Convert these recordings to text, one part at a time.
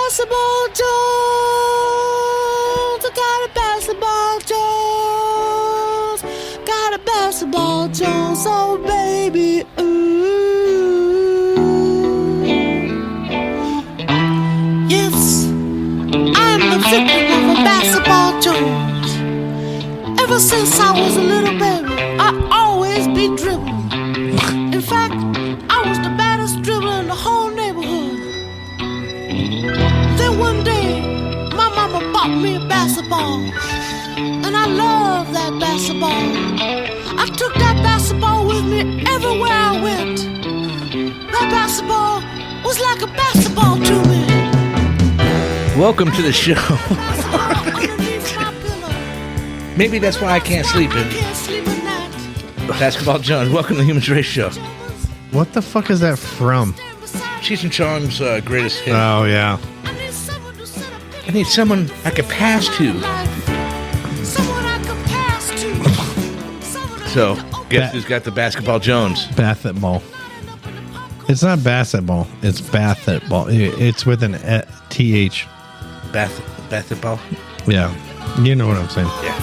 basketball Jones. I got a basketball Jones. Got a basketball Jones. Oh, baby. Ooh. Yes, I'm the victim of a basketball Jones. Ever since I was a little baby, I always be dribbling. In fact, I was the baddest dribbler in the whole neighborhood. Then one day, my mama bought me a basketball, and I love that basketball. I took that basketball with me everywhere I went. That basketball was like a basketball to me. Welcome to the show. Maybe that's why I can't sleep in Basketball Jones. Welcome to the Human Race Show. What the fuck is that from? Cheech and Chong's greatest hit. Oh, yeah. I need someone I could pass to. So, guess who's got the Basketball Jones? Basketball. It's not basketball. It's basketball. It's with an TH. Basketball? Yeah. You know what I'm saying. Yeah.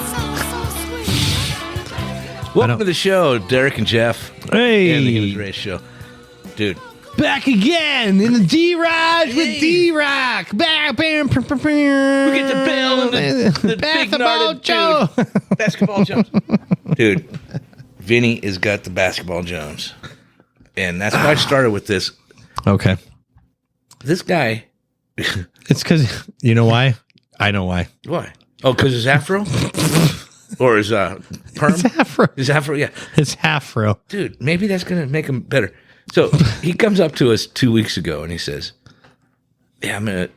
Welcome to the show, Derek and Jeff. Hey. And the Human Race Show. Dude. Back again in the D-Raj with D-Rock. Back, bam, We get the bell and the big gnarled Joe. Dude. Basketball Jones. Dude, Vinny has got the Basketball Jones. And that's why I started with this. Okay. This guy. It's because, you know why? I know why. Why? Oh, because his afro? Or his perm? His afro. His afro, yeah. His afro. Dude, maybe that's going to make him better. So he comes up to us 2 weeks ago and he says, yeah,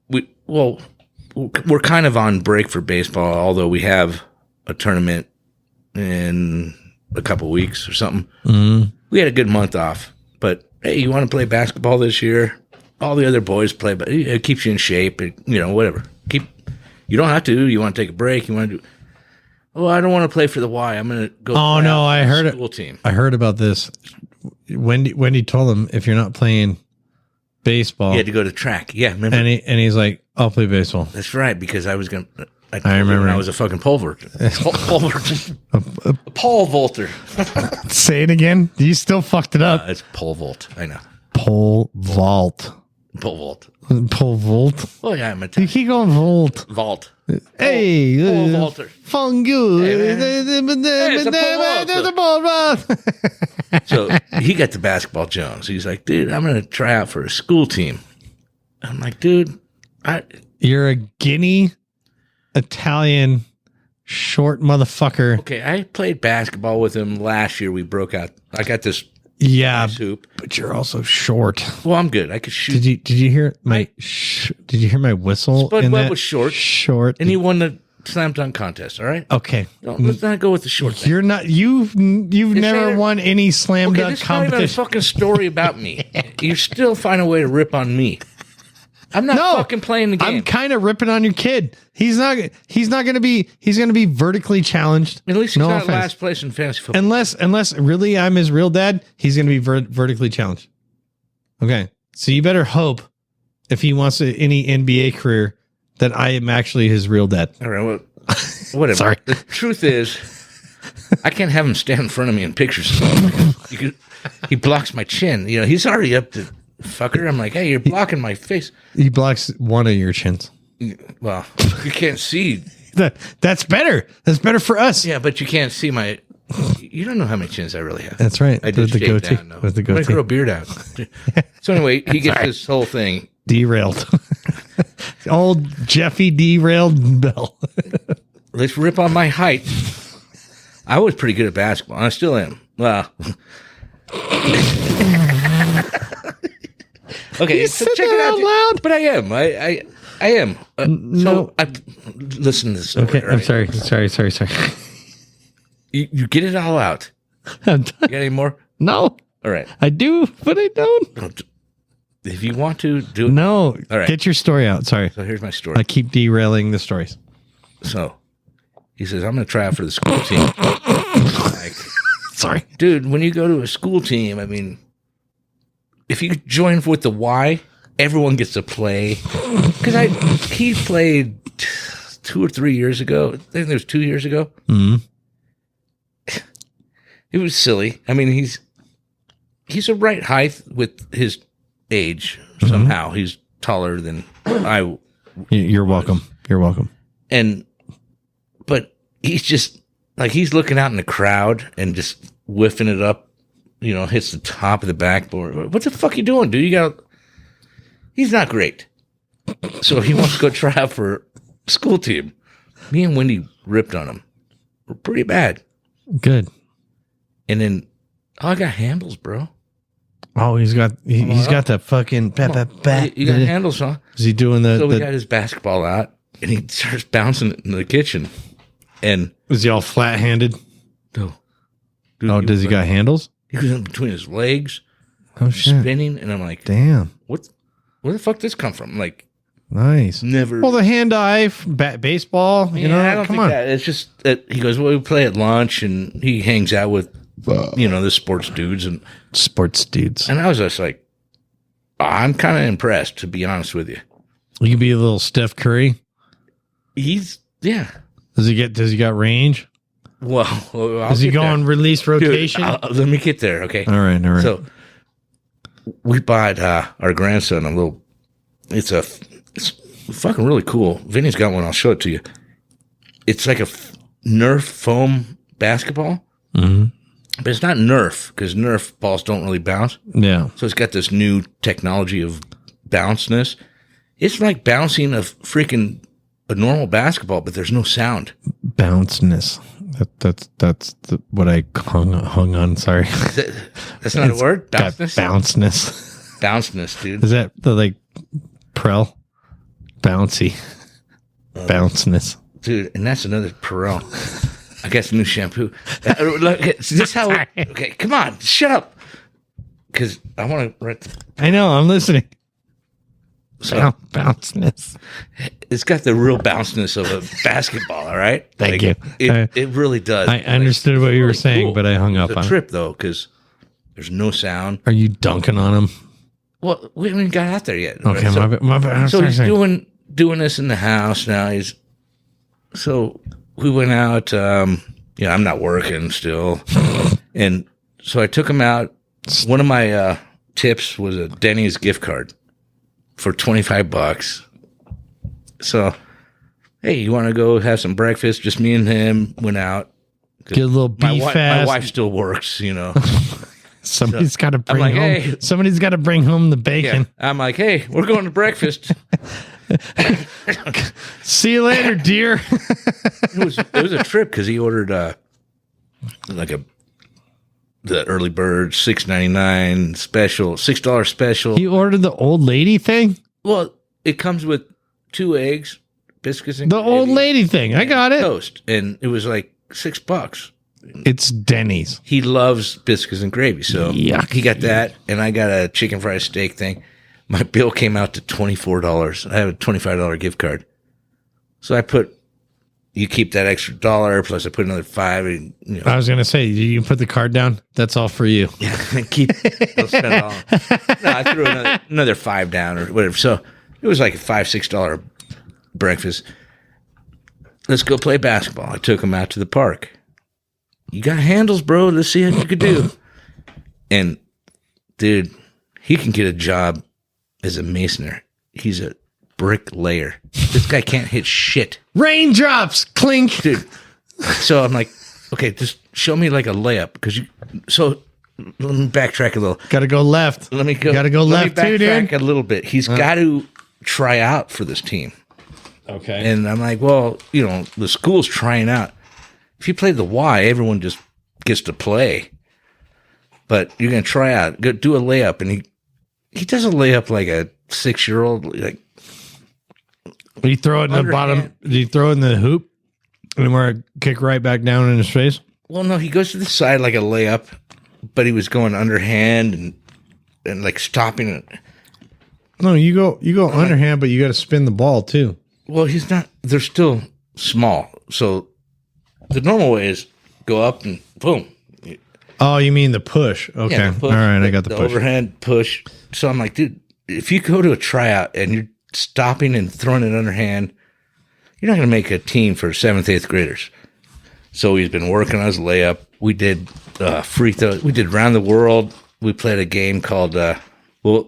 we're kind of on break for baseball, although we have a tournament in a couple weeks or something. Mm. We had a good month off, but hey, you want to play basketball this year? All the other boys play, but it keeps you in shape, whatever. You don't have to. You want to take a break? You want to do? Oh, I don't want to play for the Y. I'm going to go. Oh no, I heard it. School team. I heard about this. Wendy told him if you're not playing baseball, you had to go to track. Yeah, remember? And he's like, I'll play baseball. That's right, because I was going to. I remember when I was a fucking pole vaulter. Pole vaulter. Say it again. You still fucked it up. It's pole vault. I know. Pole vault. Pole vault. Pole vault. Oh yeah, I'm You Italian. keep going vault. Vault. Hey, pole vaulter. Fungu. It's a pole vault. So he got the Basketball Jones. He's like, dude, I'm going to try out for a school team. I'm like, dude, You're a Guinea Italian short motherfucker. Okay, I played basketball with him last year. We broke out. I got this nice hoop. But you're also short. Well, I'm good. I could shoot. Did you hear my did you hear my whistle? Spud in Webb that? was short. Short. And he won the slam dunk contest, all right? Okay. Let's not go with the short thing. You're not you've never won any slam dunk this is not even a competition. fucking story about me. You still find a way to rip on me. I'm not fucking playing the game. I'm kind of ripping on your kid. He's gonna be vertically challenged. At least he's not last place in fantasy football. Unless really I'm his real dad, he's gonna be vertically challenged. Okay. So you better hope if he wants any NBA career that I am actually his real dad. All right, well, whatever. Sorry. The truth is, I can't have him stand in front of me in pictures. He blocks my chin. He's already up to fucker. I'm like, hey, you're blocking my face. He blocks one of your chins. Well, you can't see. That's better. That's better for us. Yeah, but you can't see my. You don't know how many chins I really have. That's right. I did the shave goatee. down, though. With the I'm gonna goatee. grow a beard out. So anyway, he gets this whole thing. Derailed. Old Jeffy derailed Bell. Let's rip on my height. I was pretty good at basketball. I still am. Well. Okay, You so said check that it out. out loud? But I am. I am. No. Listen to this. Story, Okay, right? I'm sorry. You get it all out. I'm done. You got any more? No, All right. I do, but I don't. If you want to do it. No, All right. Get your story out. Sorry, So here's my story. I keep derailing the stories. So he says, I'm going to try out for the school team. Like, Sorry. dude, when you go to a school team, I mean, if you join with the Y, everyone gets to play. Because he played 2 or 3 years ago. I think it was 2 years ago. Mm-hmm. It was silly. I mean, he's a right height with his age. Somehow he's taller than I. You're welcome. You're welcome. But he's just like, he's looking out in the crowd and just whiffing it up, hits the top of the backboard. What the fuck you doing, dude? He's not great. So he wants to go try out for school team. Me and Wendy ripped on him. We're pretty bad. Good. And then, I got handles, bro. Oh, he's got that fucking You got handles, huh? Is he doing So we got his basketball out, and he starts bouncing it in the kitchen. And is he all flat-handed? No. Dude, does he got handles? He was in between his legs, shit, spinning, and I'm like, damn, where the fuck this come from? Like, nice. never. Well, the hand-eye baseball, I don't think that. It's just that he goes, well, we play at lunch, and he hangs out with, the sports dudes, and I was just like, I'm kind of impressed, to be honest with you. You could be a little Steph Curry. Yeah. Does he got range? Well, does he go on release rotation? Dude, let me get there, okay? All right. So we bought our grandson a little. It's fucking really cool. Vinny's got one. I'll show it to you. It's like a Nerf foam basketball, but it's not Nerf because Nerf balls don't really bounce. Yeah. So it's got this new technology of Bounceness. It's like bouncing a normal basketball, but there's no sound. Bounceness. That's what I hung on. Sorry, that's not a word. Bounceness. Bounceness. Bounceness, dude. Is that the Prel? Bouncy. Bounceness, dude. And that's another Perel. I guess new shampoo. Look, is this how? Okay, come on, shut up. Because I want to write. I know. I'm listening. So, bounceness. It's got the real bounceness of a basketball, all right? Thank you. It really does. I understood what you were saying, cool. But I hung up on it. It's a trip, though, because there's no sound. Are you dunking on him? Well, we haven't got out there yet. Okay, right? my bad. So he's doing this in the house now. So we went out. I'm not working still. And so I took him out. One of my tips was a Denny's gift card for $25. So, hey, you want to go have some breakfast? Just me and him went out. Get a little beef fast. My wife still works, Somebody's got to bring home. Hey, somebody's got to bring home the bacon. Yeah. I'm like, hey, we're going to breakfast. See you later, dear. It was a trip because he ordered the early bird $6.99 special, $6 special. He ordered the old lady thing? Well, it comes with 2 eggs, biscuits, and the gravy, old lady thing. I got it. Toast, and it was like $6. It's Denny's. He loves biscuits and gravy, so Yuck. He got that, and I got a chicken fried steak thing. My bill came out to $24. I have a $25 gift card, so you keep that extra $1 plus I put another $5. And, I was gonna say you put the card down. That's all for you. Don't spend it all. No, I threw another $5 down or whatever. So it was like a $5-6 breakfast. Let's go play basketball. I took him out to the park. You got handles, bro. Let's see what you could do. And dude, he can get a job as a masoner. He's a bricklayer. This guy can't hit shit. Raindrops, clink, dude. So I'm like, okay, just show me like a layup So let me backtrack a little. Got to go left. Let me go. Got to go left too, dude. A little bit. He's got to try out for this team. Okay. And I'm like, well, the school's trying out. If you play the Y, everyone just gets to play. But you're gonna try out. Go do a layup, and he does a layup like a 6-year-old. Like, do you throw it in the bottom? Do you throw it in the hoop and where kick right back down in his face? Well, no, he goes to the side like a layup, but he was going underhand and like stopping it. No, you go underhand, but you got to spin the ball too. Well, he's not. They're still small, so the normal way is go up and boom. Oh, you mean the push? Okay, yeah, the push, all right, I got the push. Overhand push. So I'm like, dude, if you go to a tryout and you're stopping and throwing it underhand, you're not going to make a team for 7th, 8th graders. So he's been working on his layup. We did free throw. We did round the world. We played a game called, well,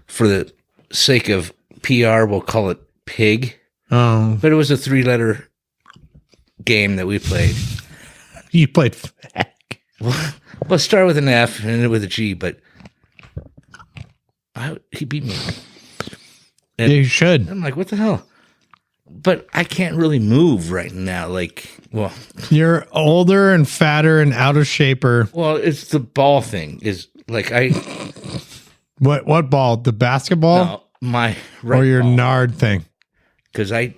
for the sake of PR, we'll call it Pig. Oh, But it was a 3-letter game that we played. you played fag. Well, start with an F and end with a G, but he beat me. And You should. I'm like, what the hell? But I can't really move right now. Like, well, You're older and fatter and out of shaper. it's the ball thing. Is like What ball? The basketball no, my right or your ball. nard thing? Because I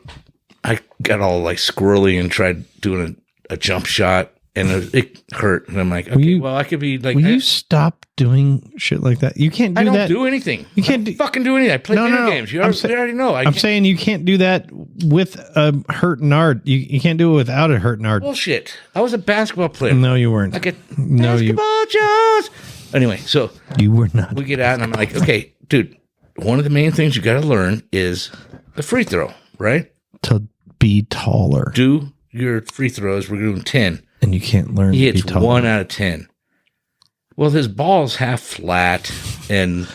got all like squirrely and tried doing a jump shot, and it hurt. And I'm like, okay, I could be like, Will you stop doing shit like that? You can't do I don't that. do anything. You can't fucking do anything. I play video games. You already know. I'm saying you can't do that with a hurt nard. You can't do it without a hurt nard. Bullshit. I was a basketball player. No, you weren't. I get No, basketball Jones. Anyway, so You were not. we get out, and I'm like, okay, dude, one of the main things you got to learn is the free throw, right? To be taller. Do your free throws. We're doing 10. And you can't learn He to be hits taller. 1 out of 10. Well, his ball's half flat, and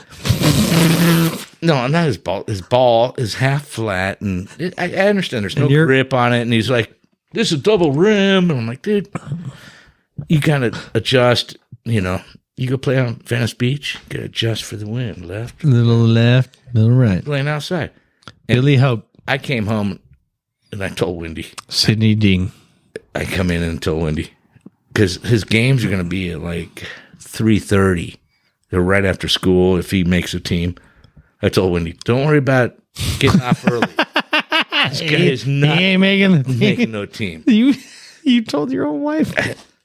no, not his ball. His ball is half flat, and I understand there's no grip on it. And he's like, "This is double rim," and I'm like, "Dude, you gotta adjust." You know, you go play on Venice Beach, you gotta adjust for the wind, left, Little left, little right. playing outside. And Billy Hope. I came home, and I told Wendy. Sydney Ding. I come in and told Wendy because his games are going to be at like 3:30. They're right after school if he makes a team. I told Wendy, don't worry about getting off early. This guy is not He ain't making making no team. You told your own wife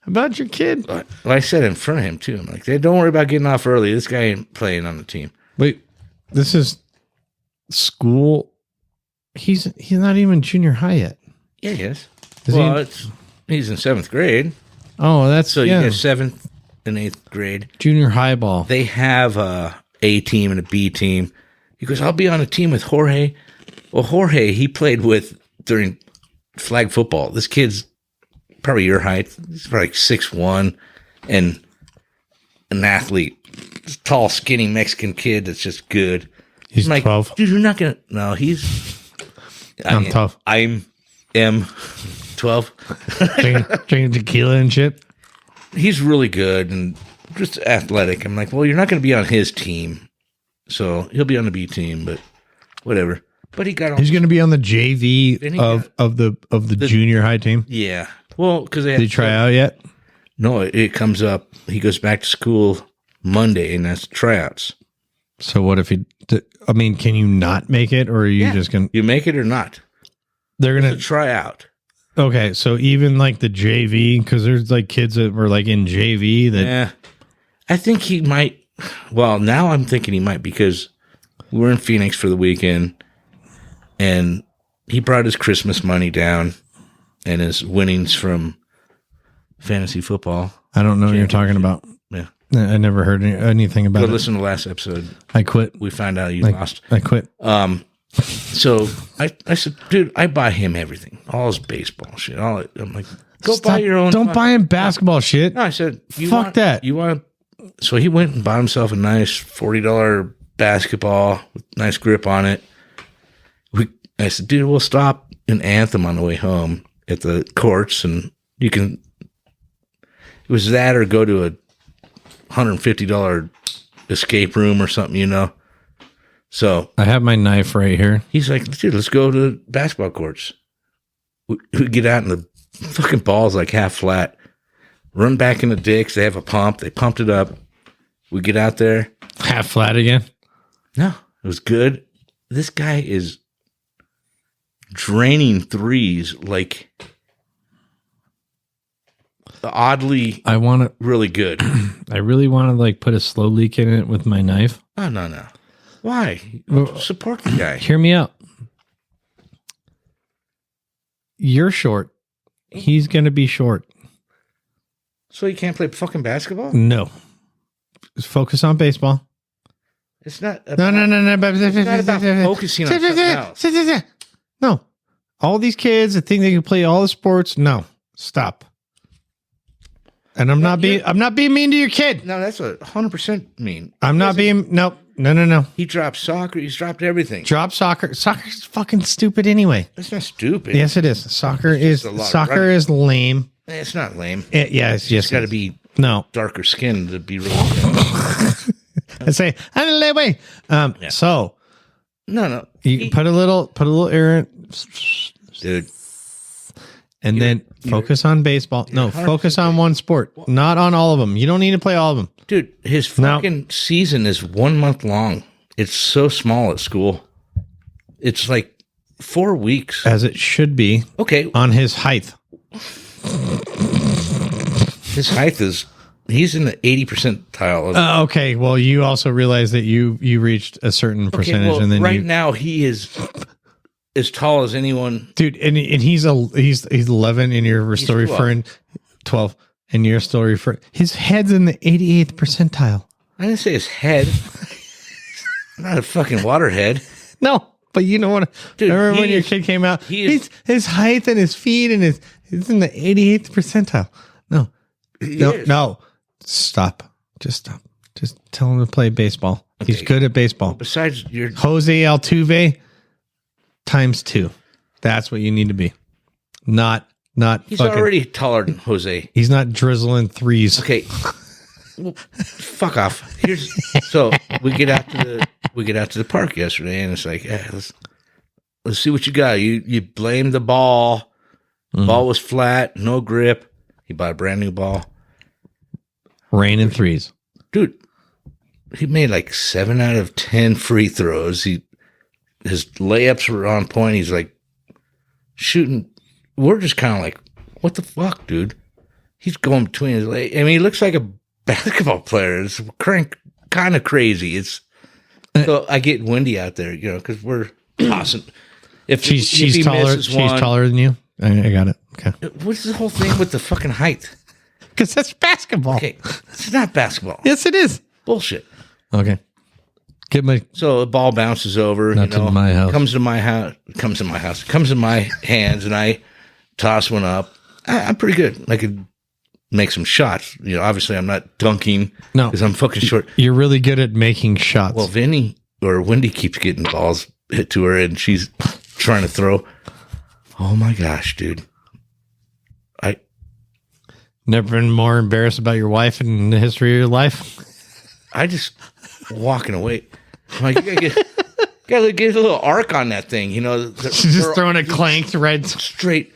about your kid. Well, I said it in front of him too. I'm like, hey, don't worry about getting off early. This guy ain't playing on the team. Wait, this is school. He's not even junior high yet. Yeah, he is. Is Well, he's in 7th grade. Oh, that's So you get 7th and 8th grade. junior high ball. They have a team and a B team. He goes, I'll be on a team with Jorge. Well, Jorge, he played with during flag football. This kid's probably your height. He's probably like 6'1", and an athlete. This tall, skinny Mexican kid that's just good. He's I'm like, 12. dude, you're not going to. No, I'm tough. I'm 12. Drinking tequila and shit. He's really good and just athletic. I'm like, well, you're not going to be on his team. So he'll be on the B team, but whatever. But he got on. He's going to be on the JV Then he of the junior high team. Yeah. Well, because they Did he try out yet? No, it comes up. He goes back to school Monday, and that's tryouts. So what if he? I mean, can you not make it, or are you just gonna? You make it or not? They're It's gonna a tryout. Okay, so even like the JV, because there's like kids that were like in JV that. Yeah. I think he might. Well, now I'm thinking he might because we're in Phoenix for the weekend, and he brought his Christmas money down and his winnings from fantasy football. I don't know what you're talking about. Yeah. I never heard anything about Go it. listen to the last episode. I quit. We found out you lost. I quit. So I said, dude, I buy him everything, all his baseball shit. I'm like, go buy your own. Don't buy him basketball shit. No, I said, Fuck that. You want? So he went and bought himself a nice $40 basketball with nice grip on it. I said, dude, we'll stop in Anthem on the way home at the courts, and you can. It was that or go to a $150 escape room or something, you know. So I have my knife right here. he's like, dude, let's go to basketball courts. We get out and the fucking ball's like half flat. Run back in the dicks. They have a pump. They pumped it up. We get out there. Half flat again. No, it was good. This guy is draining threes like oddly I want to. really good. I really want to like put a slow leak in it with my knife. Oh, no. Why? Support the guy. Hear me out. You're short. He's going to be short. So you can't play fucking basketball? No. Just focus on baseball. It's not. No. It's not about focusing on something else. No. All these kids that think they can play all the sports. No. Stop. And I'm not being mean to your kid. No, that's 100% mean. I'm not being no. He dropped soccer. He's dropped everything. Drop soccer. Soccer's fucking stupid anyway. That's not stupid. Yes, it is. Soccer is lame. It's not lame. Yes. It's got to be darker skin to be really good. I say, I don't lay away. So no. You put a little air in, dude, and then focus on baseball. No, focus on one sport, not on all of them. You don't need to play all of them. Dude, his fucking season is 1 month long. It's so small at school. It's like 4 weeks. As it should be. Okay. On his height. His height is, he's in the 80 percentile. Okay. Well, you also realize that you reached a certain percentage. And then now he is as tall as anyone. Dude, and he's 11 and you're still referring 12. And you're still referring, his head's in the 88th percentile. I didn't say his head. Not a fucking waterhead. No, but you know what? Dude, remember when your kid came out? His height and his feet and he's in the 88th percentile. No. Stop. Just stop. Just tell him to play baseball. Okay. He's good at baseball. Well, besides your Jose Altuve times 2. That's what you need to be. He's already taller than Jose. He's not drizzling threes. Okay. Well, fuck off. So we get out to the park yesterday, and it's like, let's see what you got. You blame the ball. Mm. Ball was flat, no grip. He bought a brand new ball. Raining threes. Dude, he made like 7 out of 10 free throws. His layups were on point. He's like shooting. We're just kind of like, what the fuck, dude? He's going between his legs. I mean, he looks like a basketball player. It's kind of crazy. So I get Wendy out there, because we're awesome. If she's taller, she's taller than you. I got it. Okay. What's the whole thing with the fucking height? Because that's basketball. Okay, it's not basketball. Yes, it is. Bullshit. Okay. So the ball bounces over. Not to my house. Comes in my hands, and I toss one up. I'm pretty good. I could make some shots. Obviously I'm not dunking. No, because I'm fucking short. You're really good at making shots. Well, Wendy keeps getting balls hit to her, and she's trying to throw. Oh my gosh, dude! I never been more embarrassed about your wife in the history of your life. I just walking away. I'm like, you gotta get a little arc on that thing, She's just throwing a clanked red straight.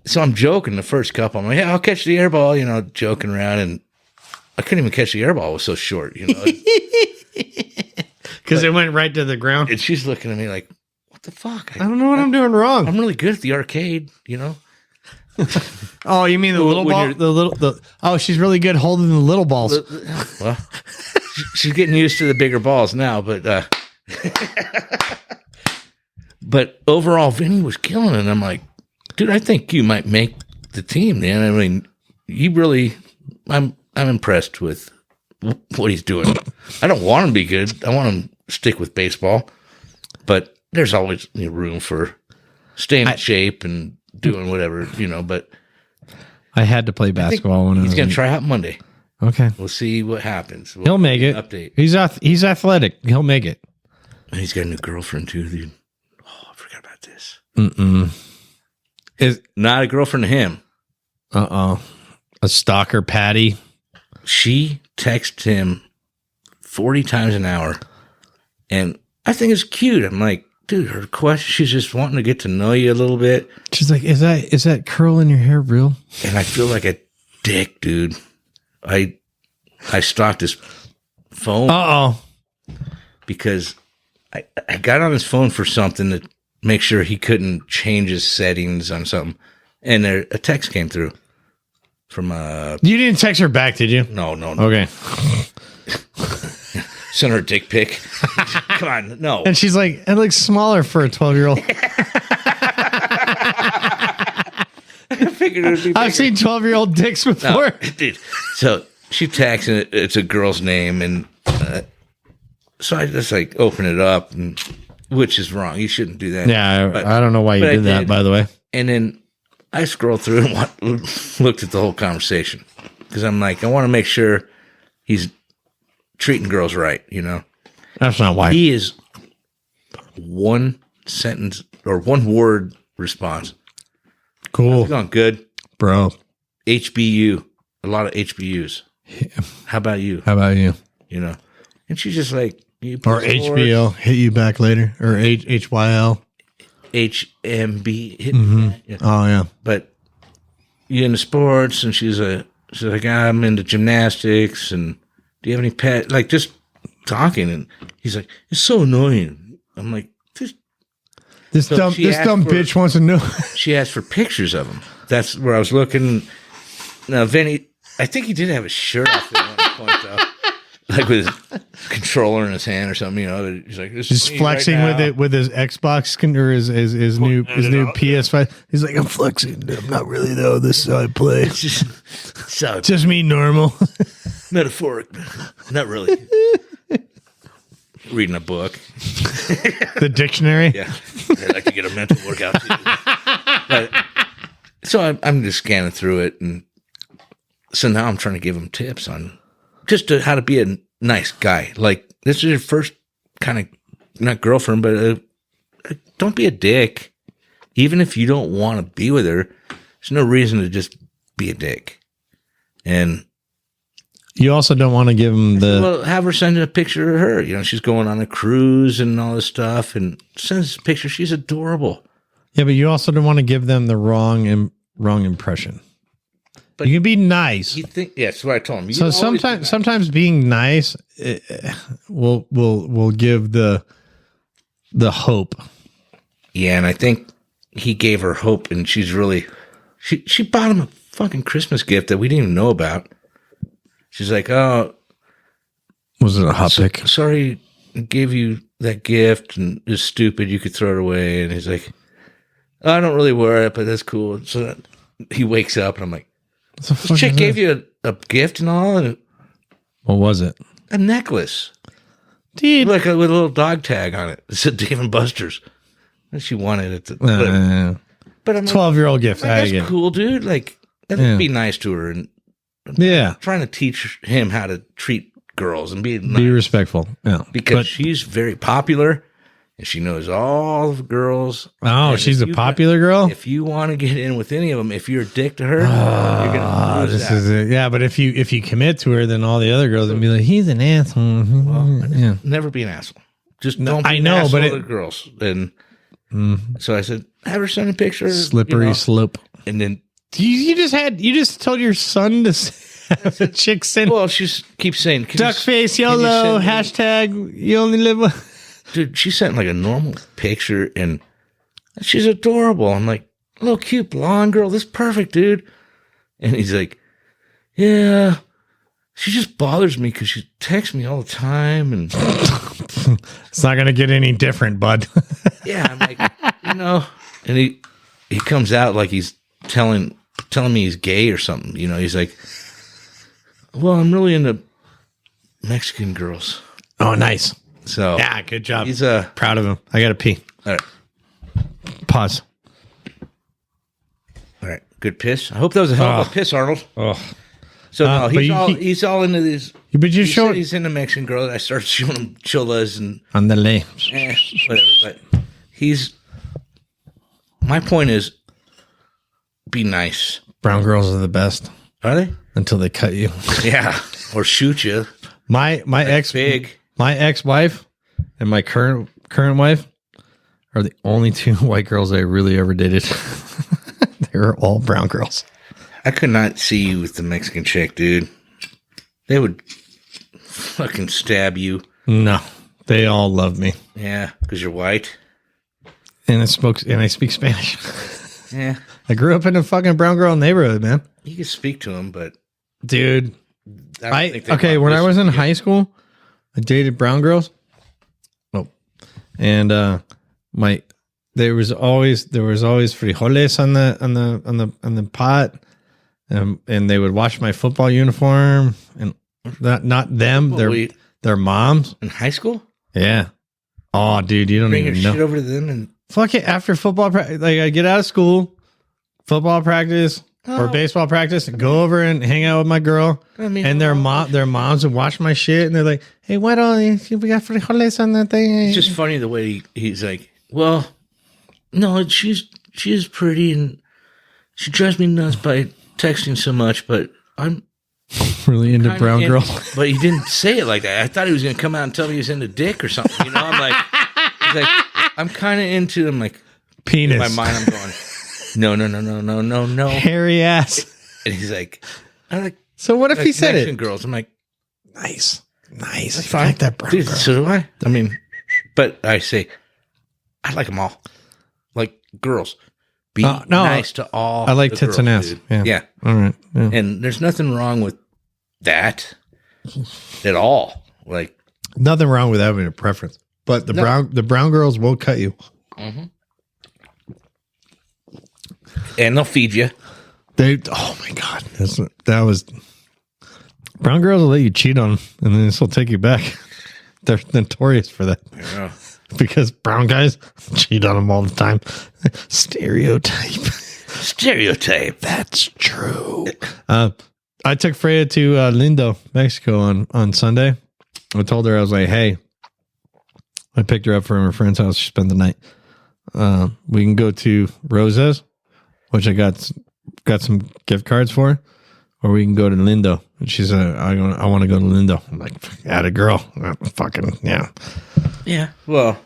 So I'm joking the first couple. I'm like, yeah, I'll catch the air ball, joking around, and I couldn't even catch the air ball. It was so short, because it went right to the ground. And she's looking at me like, what the fuck? I don't know what I'm doing wrong. I'm really good at the arcade, Oh, you mean the little ball? Oh, she's really good holding the little balls. Well, she's getting used to the bigger balls now, but but overall, Vinny was killing it. And I'm like, dude, I think you might make the team, man. I mean, I'm impressed with what he's doing. I don't want him to be good. I want him to stick with baseball, but there's always room for staying in shape and doing whatever, but I had to play basketball when he's going to try out Monday. Okay. We'll see what happens. He'll make it. Update. He's athletic. He'll make it. And he's got a new girlfriend too, dude. Oh, I forgot about this. Is not a girlfriend to him. A stalker, Patty. She texts him 40 times an hour, and I think it's cute. I'm like, dude, her question, she's just wanting to get to know you a little bit. She's like, is that curl in your hair real? And I feel like a dick, dude. I stalked his phone. Because I got on his phone for something to make sure he couldn't change his settings on something. And a text came through from You didn't text her back, did you? No. Okay. Sent her a dick pic. Come on, no. And she's like, it looks smaller for a 12-year-old. I figured it would be bigger. I've seen 12-year-old dicks before. No, dude. So she texts, and it's a girl's name, and So I just like open it up, which is wrong. You shouldn't do that. Yeah, I don't know why you did that, by the way. And then I scrolled through and looked at the whole conversation because I'm like, I want to make sure he's treating girls right, you know? That's not why. He is one sentence or one word response. Cool. How's it going? Good. Bro. HBU. A lot of HBUs. Yeah. How about you? How about you? You know? And she's just like, or HBL, hit you back later. Or HYL. HMB, hit me back. Yeah. Oh, yeah. But you into sports, and she's like, I'm into gymnastics, and do you have any pet? Like, just talking, and he's like, it's so annoying. I'm like, this dumb bitch wants to know. She asked for pictures of him. That's where I was looking. Now, Vinny, I think he did have his shirt off at one point, though. Like with his controller in his hand or something, you know. He's like, just flexing right with it with his Xbox or his new PS5. He's like, I'm flexing. I'm not really though. This is how I play. It's just me normal. Metaphoric, not really. Reading a book. The dictionary. Yeah, I like to get a mental workout too. But, so I'm just scanning through it, and so now I'm trying to give him tips on just how to be a nice guy. Like, this is your first kind of, not girlfriend, but don't be a dick. Even if you don't want to be with her, there's no reason to just be a dick. And you also don't want to give him well, have her send a picture of her. You know, she's going on a cruise and all this stuff, and sends a picture. She's adorable. Yeah, but you also don't want to give them the wrong impression. But you can be nice. That's what I told him. So sometimes being nice will give the hope. Yeah, and I think he gave her hope, and she's really she bought him a fucking Christmas gift that we didn't even know about. She's like, oh, was it a hot pick? Sorry, I gave you that gift, and it's stupid. You could throw it away. And he's like, oh, I don't really wear it, but that's cool. So he wakes up, and I'm like, this chick gave you a gift and all? And what was it? A necklace. Dude. Like with a little dog tag on it. It said Dave & Buster's. And she wanted it. But I'm 12-year-old gift. Like, that's cool, dude. Like, be nice to her. And trying to teach him how to treat girls and be nice. Be respectful. Yeah. Because she's very popular. And she knows all the girls. Oh, she's a popular girl? If you want to get in with any of them, if you're a dick to her, you're going to lose this is it. Yeah, but if you commit to her, then all the other girls will be like, he's an asshole. Well, never be an asshole. Just don't be an asshole to the girls. And so I said, have her send a picture. Slippery slope. And then you just told your son to have a chick send. Well, she keeps saying, duck face, YOLO, hashtag, you only live one. Dude, she sent like a normal picture, and she's adorable. I'm like, little cute blonde girl. This is perfect, dude. And he's like, yeah, she just bothers me because she texts me all the time. And it's not going to get any different, bud. Yeah, I'm like, and he comes out like he's telling me he's gay or something. You know, he's like, well, I'm really into Mexican girls. Oh, nice. So yeah, good job. He's proud of him. I got to pee. All right. Pause. All right. Good piss. I hope that was a hell of a piss, Arnold. Oh. So no, he's all into these. But you showed he's into Mexican girls. I started showing him cholas and on the lay. Whatever. But my point is, be nice. Brown girls are the best. Are they? Until they cut you. Yeah, or shoot you. My ex-wife and my current wife are the only two white girls I really ever dated. They were all brown girls. I could not see you with the Mexican chick, dude. They would fucking stab you. No, they all love me. Yeah, because you're white. And I speak Spanish. Yeah. I grew up in a fucking brown girl neighborhood, man. You can speak to them, but dude, when I was in high school, I dated brown girls. Oh, and there was always frijoles on the pot, and they would wash my football uniform, and not them, their moms in high school. Yeah. Oh, dude, you don't Bring your even know. shit over to them and Fuck it. After football, like I get out of school, football practice or baseball practice, and go over and hang out with my girl. And their moms would watch my shit, and they're like, "Hey, why don't we got frijoles on that thing?" It's just funny the way he's like, "Well, no, she is pretty, and she drives me nuts by texting so much, but I'm really into brown girl." But he didn't say it like that. I thought he was going to come out and tell me he was into dick or something. You know, I'm like, he's like, I'm kind of into. I'm like, penis. In my mind, I'm going, no, hairy ass. And he's like, I like. So what if he said Mexican it? Girls. I'm like, nice. That's fine. Like that brown Dude, girl. so do I. I mean, but I say, I like them all. Like girls, be nice to all. I like the tits girls, and ass. Dude. Yeah. All right. Yeah. And there's nothing wrong with that at all. Like nothing wrong with having a preference, but the brown girls will cut you. Mm-hmm. And they'll feed you. Oh my God. That was brown girls will let you cheat on them and then this will take you back. They're notorious for that. Yeah. Because brown guys cheat on them all the time. Stereotype. That's true. I took Freya to Lindo, Mexico on Sunday. I told her, I was like, hey, I picked her up from her friend's house. She spent the night. We can go to Rosa's, which I got some gift cards for, or we can go to Lindo. And she said, I want to go to Lindo. I'm like, atta girl. Fucking, yeah. Yeah. Well,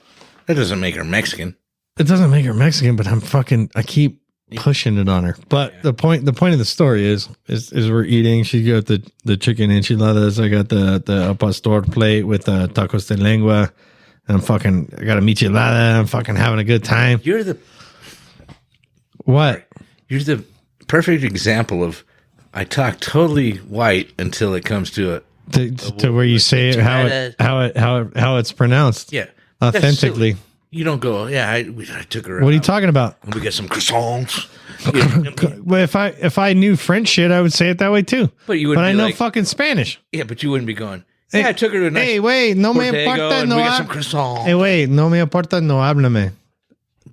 that doesn't make her Mexican. It doesn't make her Mexican, but I keep pushing it on her. But the point of the story is we're eating. She got the chicken enchiladas. I got the al pastor plate with tacos de lengua. And I got a michelada. I'm fucking having a good time. You're the perfect example of I talk totally white until it comes to it. To where you say it how it's pronounced. Yeah. Authentically. You don't go, yeah, I took her out. What are you talking about? And we get some croissants. Well, if I knew French shit, I would say it that way too. But you wouldn't. But I know fucking Spanish. Yeah, but you wouldn't be going. Yeah, I took her to a nice. Hey, wait, no me importa, no. We got some croissants. Hey, wait, no me importa, no háblame.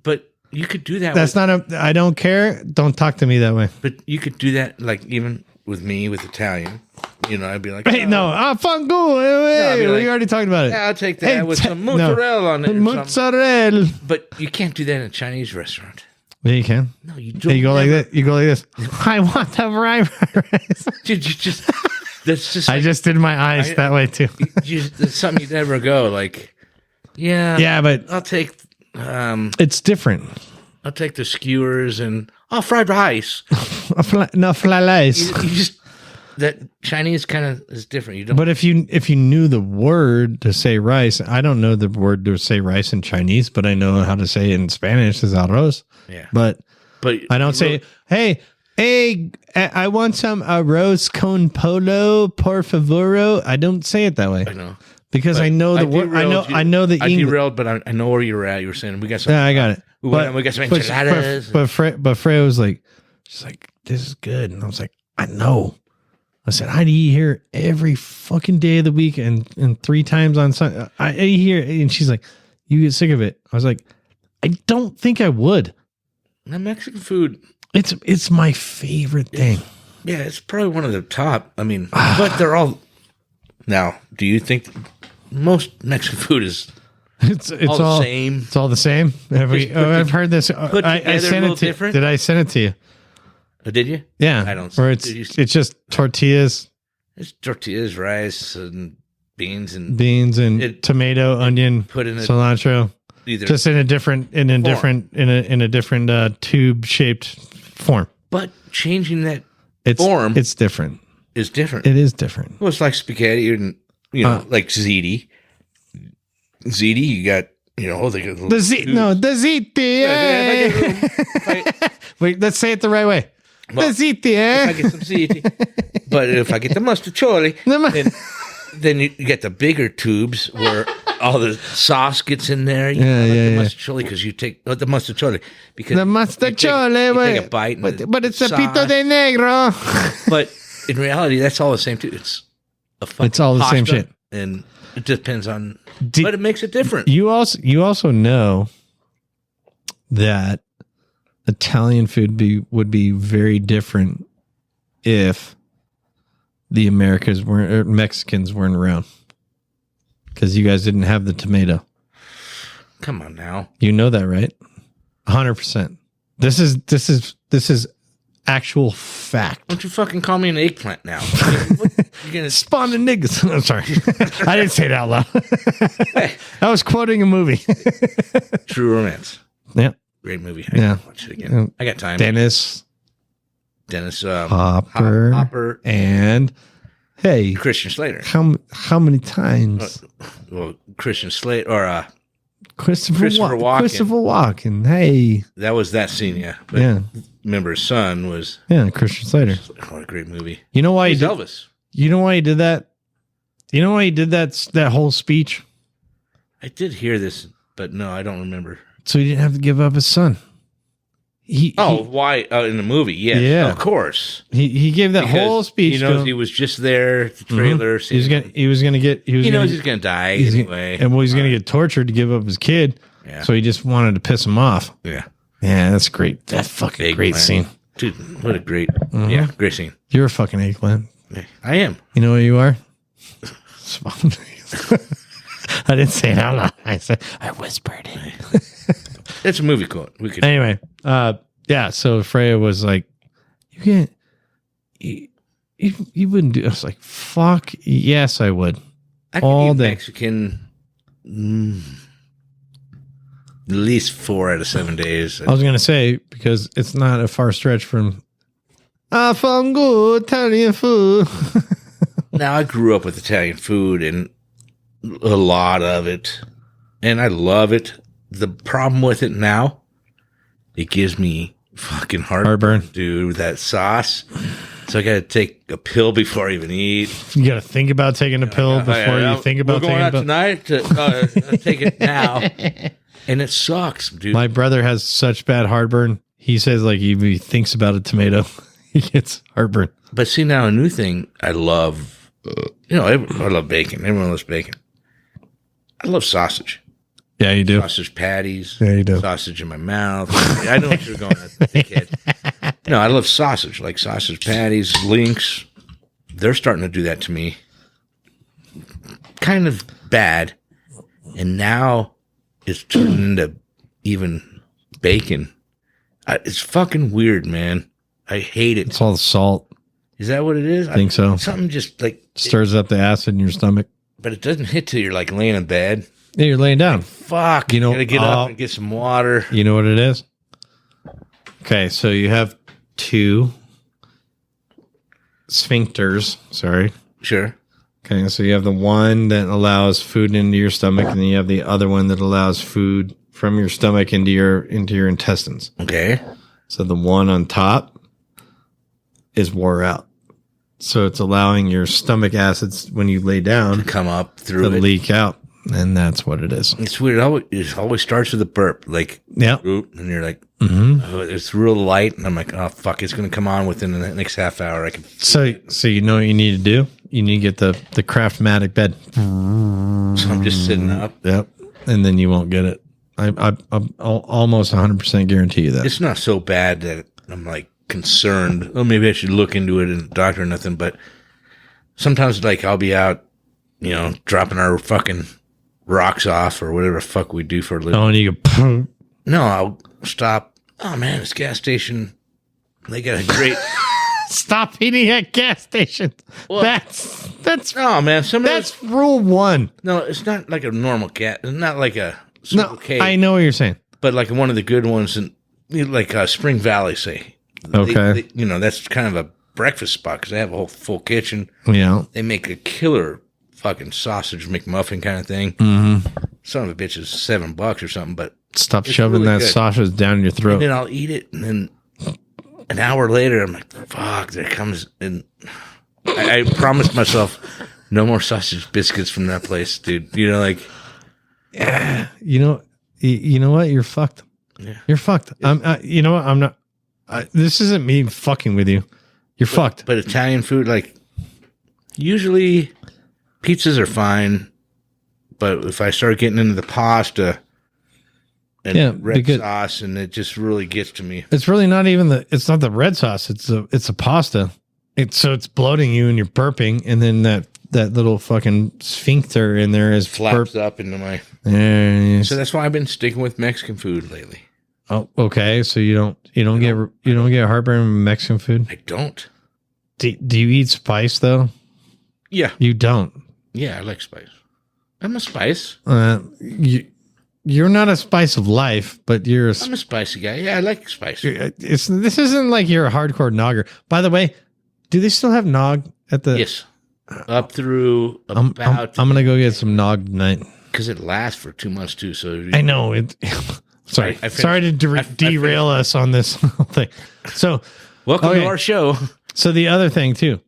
But you could do that. That's I don't care. Don't talk to me that way. But you could do that, like even with me with Italian. You know, I'd be like, hey, no, fango. Hey, we already talked about it. Yeah, I'll take that with some mozzarella on it. Mozzarella. But you can't do that in a Chinese restaurant. Yeah, you can. No, you don't. Hey, you go like that. You go like this. I want the fried rice. Dude, you just. That's just. I just did my eyes that way too. It's something you'd never go like. Yeah. Yeah, but I'll take. It's different. I'll take the skewers and fried rice. No fried rice. You just that Chinese kind of is different. You don't. But if you knew the word to say rice, I don't know the word to say rice in Chinese, but I know how to say it in Spanish is arroz. Yeah. But I don't say, hey, I want some arroz con polo, por favor. I don't say it that way. I know. Because I know the word. I know the English. I derailed, but I know where you're at. You were saying we got some. Yeah, I got it. We got some enchiladas. But Freya was like, she's like, this is good. And I was like, I know. I said, I'd eat here every fucking day of the week and 3 times on Sunday. I eat here. And she's like, you get sick of it. I was like, I don't think I would. The Mexican food. It's my favorite thing. Yeah, it's probably one of the top. I mean, but they're all. Now, do you think most Mexican food is it's all the same? It's all the same. I've heard this. I sent it to you. Did I send it to you? Oh, did you? Yeah. I don't. Or it's just tortillas. It's tortillas, rice, and beans and tomato, onion, put in cilantro. Just in a different tube shaped form. But changing that form, it's different. Is different. It is different. Well, it's like spaghetti and like ziti. Ziti, you got the ziti. Wait, let's say it the right way. Well, the ziti. If I get some ziti, but if I get the mustacholi, then you get the bigger tubes where all the sauce gets in there. The mustacholi because you take the mustacholi because the mustacholi. You take a bite, but it's a pito de negro. But in reality, that's all the same too. It's all the same shit. and it depends on, but it makes it different. You also know that Italian food would be very different if the Mexicans weren't around, because you guys didn't have the tomato. Come on now, you know that, right? 100%. This is actual fact. Don't you fucking call me an eggplant now? You're gonna spawn the niggas. I'm sorry. I didn't say it out loud. I was quoting a movie. True Romance. Yeah. Great movie. I gotta watch it again. I got time. Dennis Hopper, and hey, Christian Slater. How many times? Well, Christian Slater or Christopher Walken. Christopher Walken. Hey, that was that scene. Yeah. But yeah. Remember, his son was Christian Slater. What a great movie. You know why he did Elvis? You know why he did that? You know why he did that whole speech? I did hear this, but no, I don't remember. So he didn't have to give up his son. Why? In the movie, yes. Yeah, of course. He gave that whole speech. He knows he was just there at the trailer. Mm-hmm. He knows he's gonna die anyway. He's gonna get tortured to give up his kid. Yeah. So he just wanted to piss him off. Yeah. Yeah, that's great. That's fucking great scene. Dude, what a great great scene. You're a fucking eggplant. I am. You know what you are? I didn't say it out loud. I whispered it. It's a movie quote. Anyway, so Freya was like, you can't, you wouldn't do. I was like, fuck yes, I would. I could eat Mexican at least 4 out of 7 days. I was gonna say, because it's not a far stretch from I found good Italian food. Now, I grew up with Italian food and a lot of it, and I love it. The problem with it now, it gives me fucking heartburn, dude. That sauce. So I got to take a pill before I even eat. You got to think about taking a pill before you think about taking a pill. We're going out tonight to take it now, and it sucks, dude. My brother has such bad heartburn. He says like if he thinks about a tomato, he gets heartburn. But see, now a new thing I love. I love bacon. Everyone loves bacon. I love sausage. Yeah, you do. Sausage patties. Yeah, you do. Sausage in my mouth. I know what you're going at, kid. No, I love sausage, like sausage patties, links. They're starting to do that to me. Kind of bad. And now it's turned into even bacon. It's fucking weird, man. I hate it. It's all the salt. Is that what it is? I think so. Something just like stirs up the acid in your stomach. But it doesn't hit till you're like laying in bed. Yeah, you're laying down. Fuck. You gotta get up and get some water. You know what it is? Okay, so you have 2 sphincters. Sorry. Sure. Okay, so you have the one that allows food into your stomach, and then you have the other one that allows food from your stomach into your intestines. Okay. So the one on top is wore out. So it's allowing your stomach acids when you lay down to come up through to leak out. And that's what it is. It's weird. It always starts with a burp. Like, yeah. And you're like, oh, it's real light. And I'm like, oh, fuck, it's going to come on within the next half hour. I can. So you know what you need to do? You need to get the Craftmatic bed. So I'm just sitting up. Yep. And then you won't get it. I'll almost 100% guarantee you that. It's not so bad that I'm like concerned. Oh, maybe I should look into it and doctor or nothing. But sometimes, like, I'll be out, dropping our fucking rocks off or whatever the fuck we do for a living. Oh, and you go, no, I'll stop. Oh, man, this gas station, they got a great... Stop eating at gas stations. Well, that's oh, man. That's rule 1. No, it's not like a normal gas. It's not like a... No, I know what you're saying. But like one of the good ones, like Spring Valley, say. Okay. That's kind of a breakfast spot because they have a whole full kitchen. Yeah. They make a killer fucking sausage McMuffin kind of thing. Mm-hmm. Son of a bitch is $7 or something, but stop shoving really that sausage down your throat. And then I'll eat it, and then an hour later, I'm like, fuck, there comes, and I promised myself no more sausage biscuits from that place, dude. Yeah. You know what? You're fucked. Yeah. You're fucked. You know what? I'm not. This isn't me fucking with you. You're fucked. But Italian food, like, usually pizzas are fine, but if I start getting into the pasta and red sauce, and it just really gets to me. It's really not even it's not the red sauce. It's a pasta. It's bloating you and you're burping, and then that little fucking sphincter in there is flaps up into my. So that's why I've been sticking with Mexican food lately. Oh, okay. So you don't get heartburn from Mexican food? I don't. Do you eat spice though? Yeah. You don't. Yeah, I like spice. I'm a spice. You're not a spice of life, but I'm a spicy guy. Yeah, I like spice. This isn't like you're a hardcore nogger. By the way, do they still have nog at the? Yes. Up through about. I'm gonna go get some nog tonight because it lasts for 2 months too. So I know it. Sorry, sorry to derail us on this whole thing. So, welcome to our show. So the other thing too,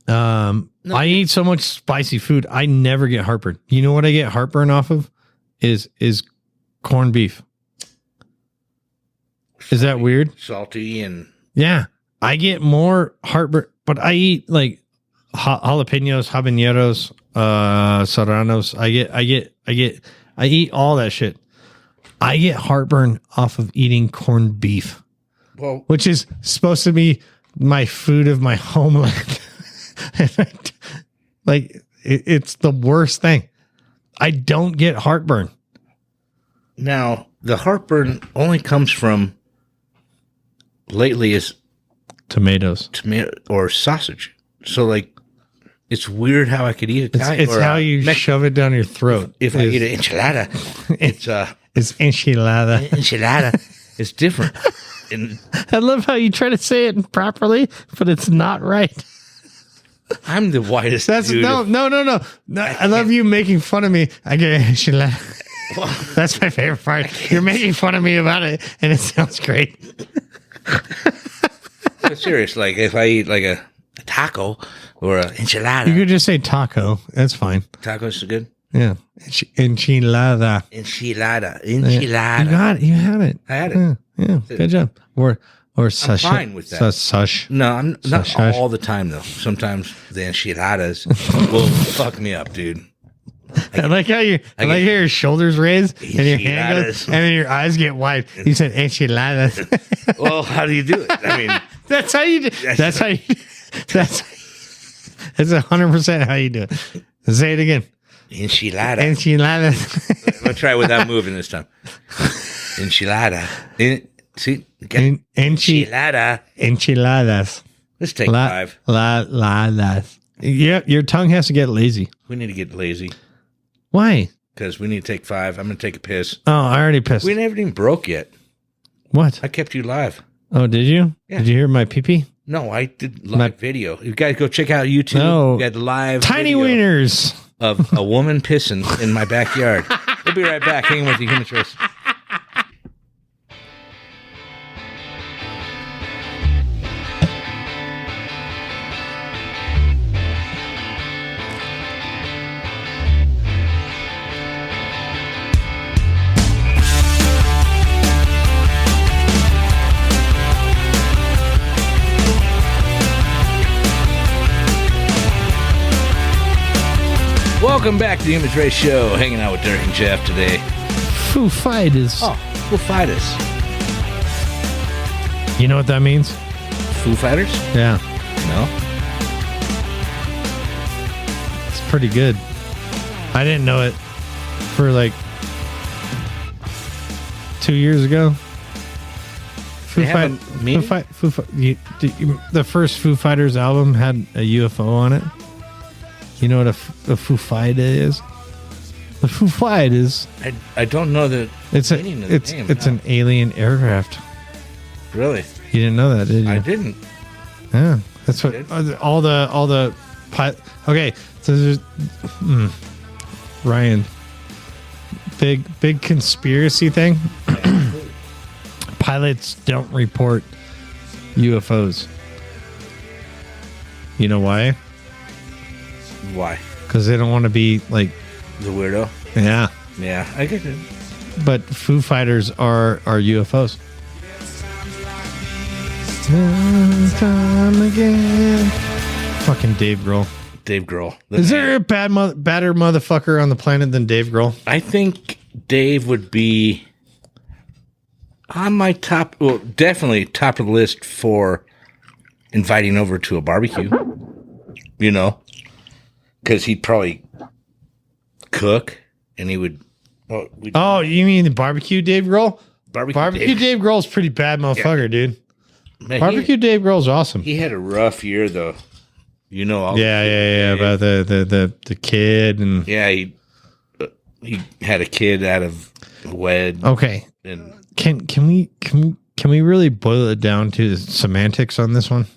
I eat so much spicy food, I never get heartburn. You know what I get heartburn off of? Is corned beef. Is that weird? Salty and yeah, I get more heartburn, but I eat like jalapenos, habaneros, serranos. I eat all that shit. I get heartburn off of eating corned beef, which is supposed to be my food of my homeland. Like it's the worst thing. I don't get heartburn. Now, the heartburn only comes from lately is tomatoes, or sausage. So like, it's weird how I could eat it. It's how you shove it down your throat. If I eat an enchilada, it's enchilada. Enchilada. It's different. I love how you try to say it properly, but it's not right. I'm the whitest dude. No. I love you making fun of me. I get enchilada. That's my favorite part. You're making fun of me about it, and it sounds great. But serious, like if I eat like a taco or an enchilada. You could just say taco. That's fine. Tacos are good? Yeah. Enchilada. Enchilada. Yeah. You had it. I had it. Yeah. Good job. Or sush. I'm fine with that. Sush. No, I'm not all the time though. Sometimes the enchiladas will fuck me up, dude. I like how your shoulders raise and your hand goes, and then your eyes get wide. You said enchiladas. Well, how do you do it? I mean, that's how you do. That's 100% how you do it. Say it again. Enchiladas. I'm gonna try without moving this time. Enchilada. Enchiladas. Let's take 5. Yeah, your tongue has to get lazy. We need to get lazy. Why? Because we need to take 5. I'm going to take a piss. Oh, I already pissed. We never even broke yet. What? I kept you live. Oh, did you? Yeah. Did you hear my pee-pee? No, I did live video. You guys go check out YouTube. No. We got live tiny wieners of a woman pissing in my backyard. We'll be right back. Hanging with the Human Choice. Welcome back to the Human Race Show. Hanging out with Derek and Jeff today. Foo Fighters. Oh, Foo Fighters. You know what that means? Foo Fighters? Yeah. No? It's pretty good. I didn't know it for like 2 years ago. The first Foo Fighters album had a UFO on it. You know what a Foo Fighter is? The Foo Fighters. I don't know that. It's an alien aircraft. Really? You didn't know that, did you? I didn't. Yeah, that's what all the okay. So there's Ryan. Big conspiracy thing. Pilots don't report UFOs. You know why? Why? Because they don't want to be like the weirdo. Yeah. Yeah, I get it. But Foo Fighters are UFOs. Time again. Fucking Dave Grohl. Dave Grohl. Is there a badder motherfucker on the planet than Dave Grohl? I think Dave would be on my top. Well, definitely top of the list for inviting over to a barbecue. You know, because he'd probably cook and he would. Oh, you mean the barbecue Dave Grohl? Barbecue Dave Grohl's pretty bad motherfucker, dude. Man, barbecue Dave Grohl's awesome. He had a rough year though. You know all yeah, about the kid and he had a kid out of wed. Okay. And can we really boil it down to semantics on this one?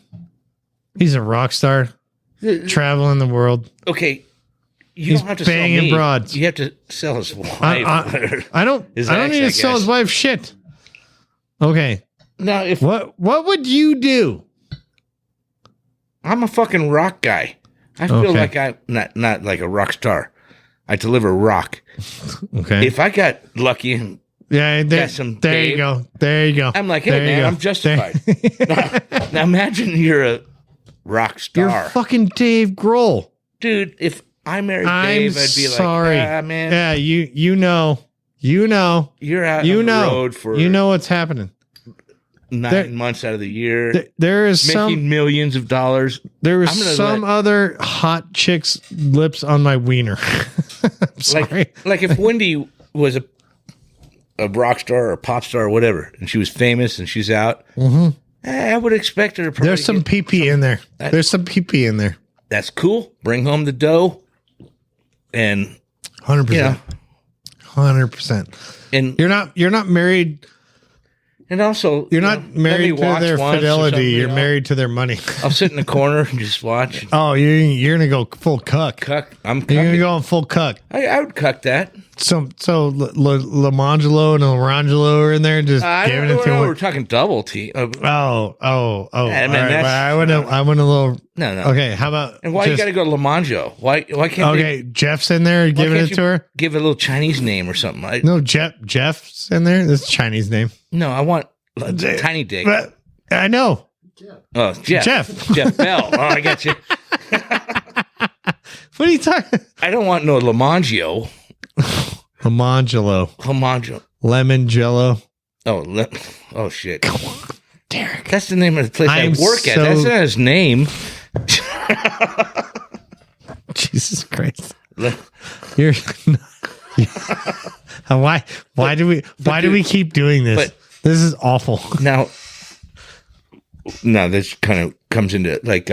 He's a rock star, traveling the world. Okay. He's don't have to banging sell me. broads. You have to sell his wife. I don't need to sell his wife shit. Okay. Now, if what would you do? I'm a fucking rock guy. I feel like I'm not like a rock star. I deliver rock. Okay. If I got lucky and got some there you go. I'm like, hey man, I'm justified. now imagine you're a rock star. You're fucking Dave Grohl. Dude, if I married Dave, I'd be sorry. like, man. Yeah, you know. You're out on the road for what's happening. 9 months out of the year. There is making millions of dollars. There was some other hot chick's lips on my wiener. Sorry. Like if Wendy was a rock star or a pop star or whatever, and she was famous and she's out, I would expect her to probably There's some pee-pee in there. There's some pee-pee in there. That's cool. Bring home the dough. And 100%. 100%. And you're not married. And also, you're not married to their fidelity. You're married to their money. I'll sit in the corner and just watch. Oh, you're gonna go full cuck. I'm cucking. You're gonna go full cuck. I would cuck that. So Lamangelo and Orangelo are in there just giving it to him. We're talking double T. Oh. I mean, I went a little. No. Okay, how about? And why you got to go to Lamanjo? Why can't? Okay, Jeff's in there giving it to her. Give it a little Chinese name or something. No, Jeff's in there. That's a Chinese name. No, I want a tiny dick. But I know. Oh, Jeff Bell. Oh, I got you. What are you talking? I don't want no Lamangio. Lamangelo. Lemon Jello. Oh shit. Come on, Derek. That's the name of the place I work at. That's not his name. Jesus Christ. You're why do we keep doing this? This is awful. Now this kind of comes into like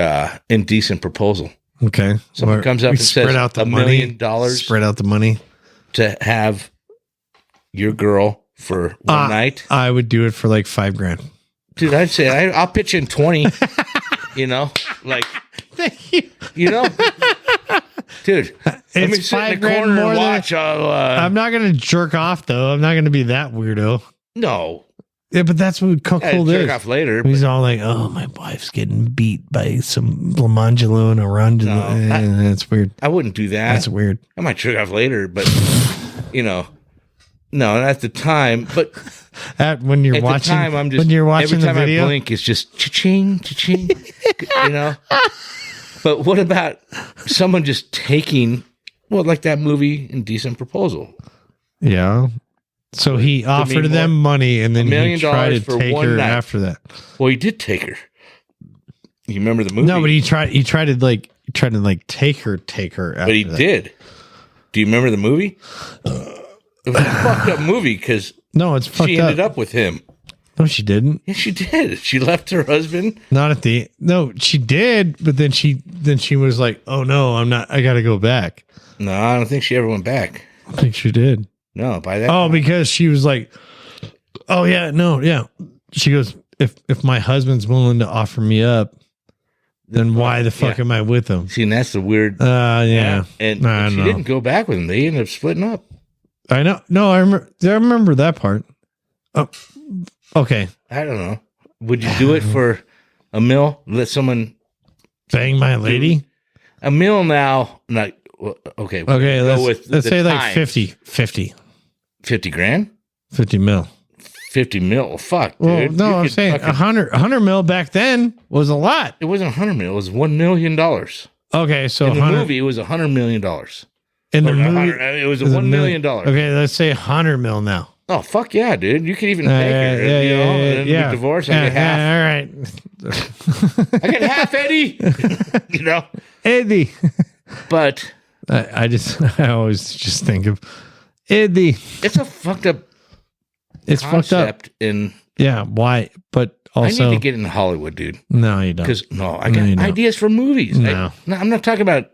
indecent proposal. Okay. Someone comes up and says $1 million. Spread out the money to have your girl for one night. I would do it for like $5,000. Dude, I'd say I'll pitch in 20. You know, like thank you. You know, dude. Let me sit in the corner and watch. I'm not gonna jerk off though. I'm not gonna be that weirdo. No. Yeah, but that's what cuckold is. Jerk off later. He's all like, "Oh, my wife's getting beat by some Lamangelo and Orangelo." No, that's weird. I wouldn't do that. That's weird. I might jerk off later, but you know, no, at the time. But when you're watching, when you're watching every time the video, I blink, it's just cha-ching, cha-ching. You know. But what about someone just taking, like that movie Indecent Proposal? Yeah. So he offered them money, and then he tried to take her after that. Well, he did take her. You remember the movie? No, but he tried to take her. But he did. Do you remember the movie? It was a fucked up movie because it's fucked up. She ended up with him. No, she didn't. Yeah, she did. She left her husband. No, she did, but then she was like, "Oh no, I'm not. I got to go back." No, I don't think she ever went back. I think she did. No, by that. Oh, because she was like, "Oh yeah, no, yeah." She goes, "If my husband's willing to offer me up, then why the fuck am I with him?" See, and that's the weird. Yeah. And she didn't go back with him. They ended up splitting up. I know. No, I remember that part. Oh, okay. I don't know. Would you do it for a $1 million? Let someone bang my lady? $1 million now? Not okay. Okay. Let's say like 50. 50 grand? 50 mil. 50 mil. Fuck, dude. Well, no, I'm saying 100 mil back then was a lot. It wasn't 100 mil. It was $1 million. Okay, so in the movie, it was $100 million. In the movie, it was $1 million. Okay, let's say 100 mil now. Oh, fuck yeah, dude. You could even take her, and divorce. I get half. All right. I get half, Eddie. Eddie. But I always just think of Eddie. It's a fucked up It's fucked up. Yeah, why? But also, I need to get into Hollywood, dude. No, you don't. Because I got ideas for movies. No. I'm not talking about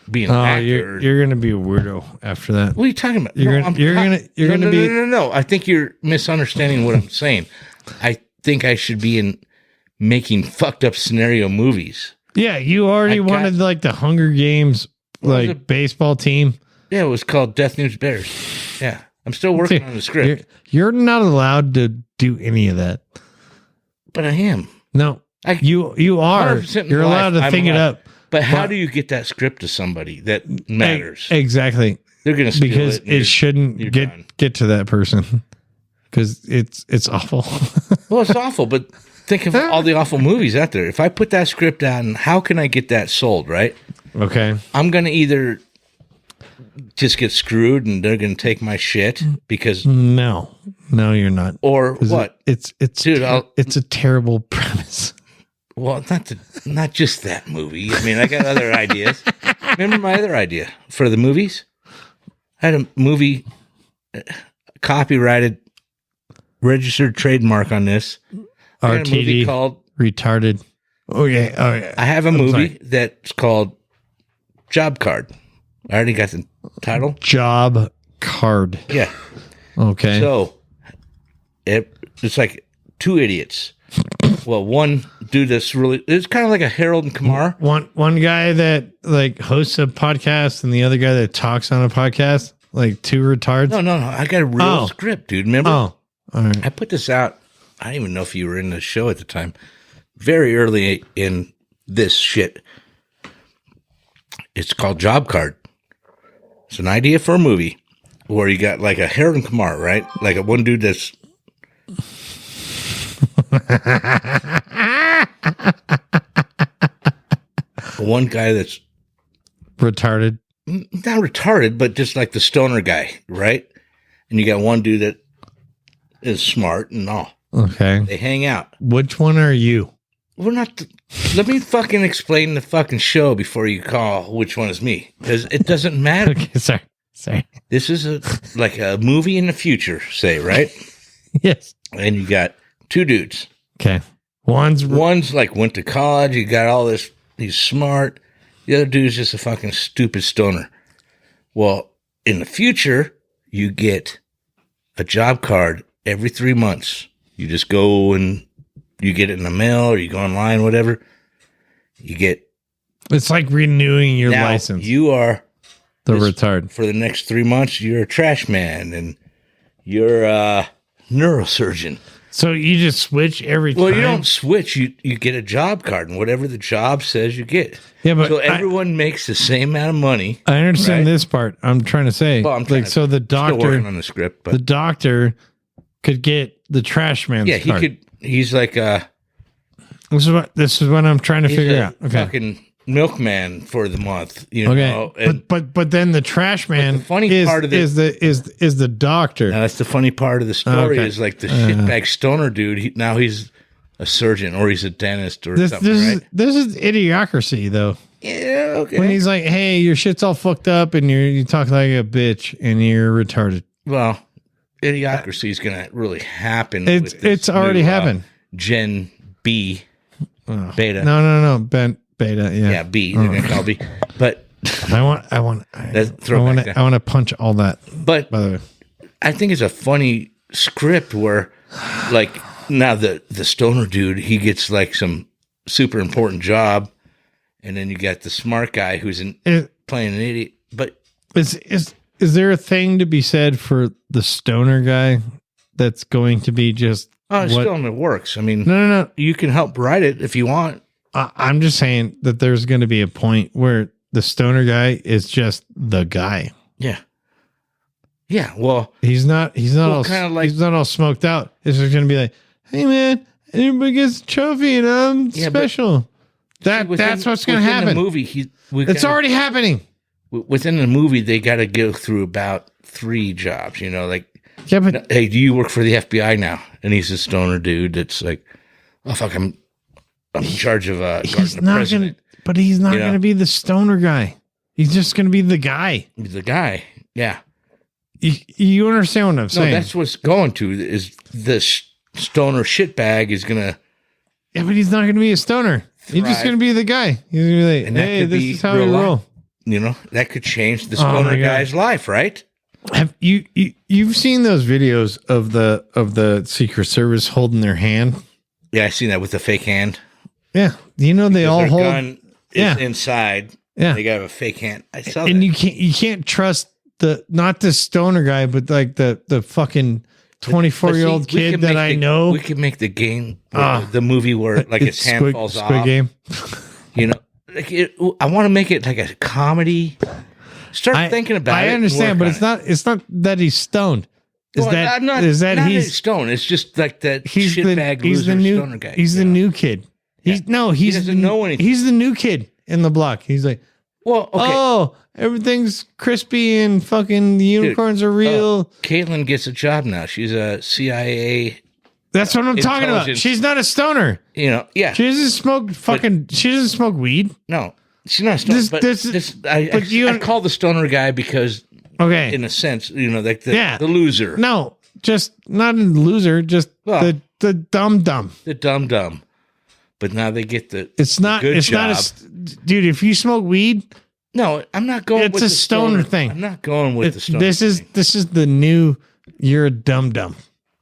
being an actor. You're gonna be a weirdo after that. What are you talking about? You're gonna be. No. I think you're misunderstanding what I'm saying. I think I should be in making fucked up scenario movies. Yeah, you already wanted like the Hunger Games baseball team. Yeah, it was called Death News Bears. Yeah, I'm still working on the script. You're not allowed to do any of that. But I am. No, you are. You're allowed to think it up. But how do you get that script to somebody that matters? Exactly. They're going to steal because it shouldn't get to that person because it's awful. Well, it's awful, but think of all the awful movies out there. If I put that script down, how can I get that sold? Right? Okay. I'm going to either just get screwed and they're going to take my shit because no, you're not. Or what? It's a terrible premise. Well, not just that movie. I mean, I got other ideas. Remember my other idea for the movies? I had a movie copyrighted, registered trademark on this. I had a movie called Retarded. Oh yeah. I have a movie that's called Job Card. I already got the title. Job Card. Yeah. Okay. So it's like two idiots. Well, one dude that's it's kind of like a Harold and Kumar. One guy that like hosts a podcast and the other guy that talks on a podcast, like two retards. No. I got a real script, dude. Remember? Oh, all right. I put this out. I don't even know if you were in the show at the time. Very early in this shit. It's called Job Card. It's an idea for a movie where you got like a Harold and Kumar, right? Like a one dude that's one guy that's retarded. Not retarded, but just like the stoner guy, right? And you got one dude that is smart and all. Okay. They hang out. Which one are you? We're not. Let me fucking explain the fucking show before you call which one is me. Because it doesn't matter. Okay, sorry. This is like a movie in the future, say, right? Yes. And you got two dudes. Okay. One's like went to college. You got all this. He's smart. The other dude's just a fucking stupid stoner. Well, in the future, you get a job card every 3 months. You just go and you get it in the mail or you go online, whatever. You get. It's like renewing your license. You are the retard. For the next 3 months, you're a trash man and you're a neurosurgeon. So you just switch every time? Well, you don't switch. You get a job card, and whatever the job says, you get. Yeah, but so everyone makes the same amount of money. I understand this part. I'm trying to say, well, so the doctor still working on the script, but the doctor could get the trash man's card. He could. He's like This is what I'm trying to figure out. Okay. Fucking milkman for the month. You know. But then the trash man. The funny part of this is the doctor. Now, that's the funny part of the story. Is like the shitbag stoner dude. Now he's a surgeon or he's a dentist or something. This is idiocracy, though. Yeah. Okay. When he's like, "Hey, your shit's all fucked up, and you talk like a bitch, and you're retarded." Well, idiocracy is going to really happen. It's already happened. Gen B, beta. No, beta. Yeah. Yeah, B. They're going to call B. But I want to punch all that. But by the way, I think it's a funny script where, like, now the stoner dude, he gets like some super important job, and then you got the smart guy who's playing an idiot. But is there a thing to be said for the stoner guy that's going to be just? Oh, it's still in the works. I mean, no. You can help write it if you want. I'm just saying that there's going to be a point where the stoner guy is just the guy. Yeah. Yeah. Well, he's not all kind of like, he's not all smoked out. It's just going to be like, hey man, everybody gets a trophy and I'm special. That's what's going to happen. The movie, it's already happening. Within the movie, they got to go through about 3 jobs. You know, like, yeah, but hey, do you work for the FBI now? And he's a stoner dude that's like, oh fuck, I'm in charge of he's not going to, but he's not going to be the stoner guy. He's just going to be the guy. He's the guy. Yeah. You understand what I'm saying? No, that's what's going to is this stoner shitbag is going to. Yeah, but he's not going to be a stoner. He's just going to be the guy. He's going to be like, hey, this is how we roll. You know, that could change the stoner guy's life, right? Have you've seen those videos of the Secret Service holding their hand? Yeah, I seen that with the fake hand. Yeah, you know they all hold. Gun is inside. Yeah, they got a fake hand. I saw and that. you can't trust not the stoner guy, but like the fucking 24-year-old kid that I know. We could make the game, the movie where like his hand falls off. Squid Game. You know, like I want to make it like a comedy. Start thinking about it. I understand, but it's not that he's stoned. Is that he's stoned? It's just like that he's shitbag loser stoner guy. He's the new kid. He doesn't know anything. He's the new kid in the block. He's like, well, okay. Oh, everything's crispy and fucking the unicorns are real. Caitlin gets a job now. She's a CIA. That's what I'm talking about. She's not a stoner. You know, yeah. She doesn't smoke weed. No, she's not a stoner. I call the stoner guy because, okay, in a sense, you know, like the loser. No, just not a loser, just the dumb. The dumb. But now they get the dude, if you smoke weed, no, I'm not going with the stoner thing. I'm not going with the stoner this is the new you're a dumb.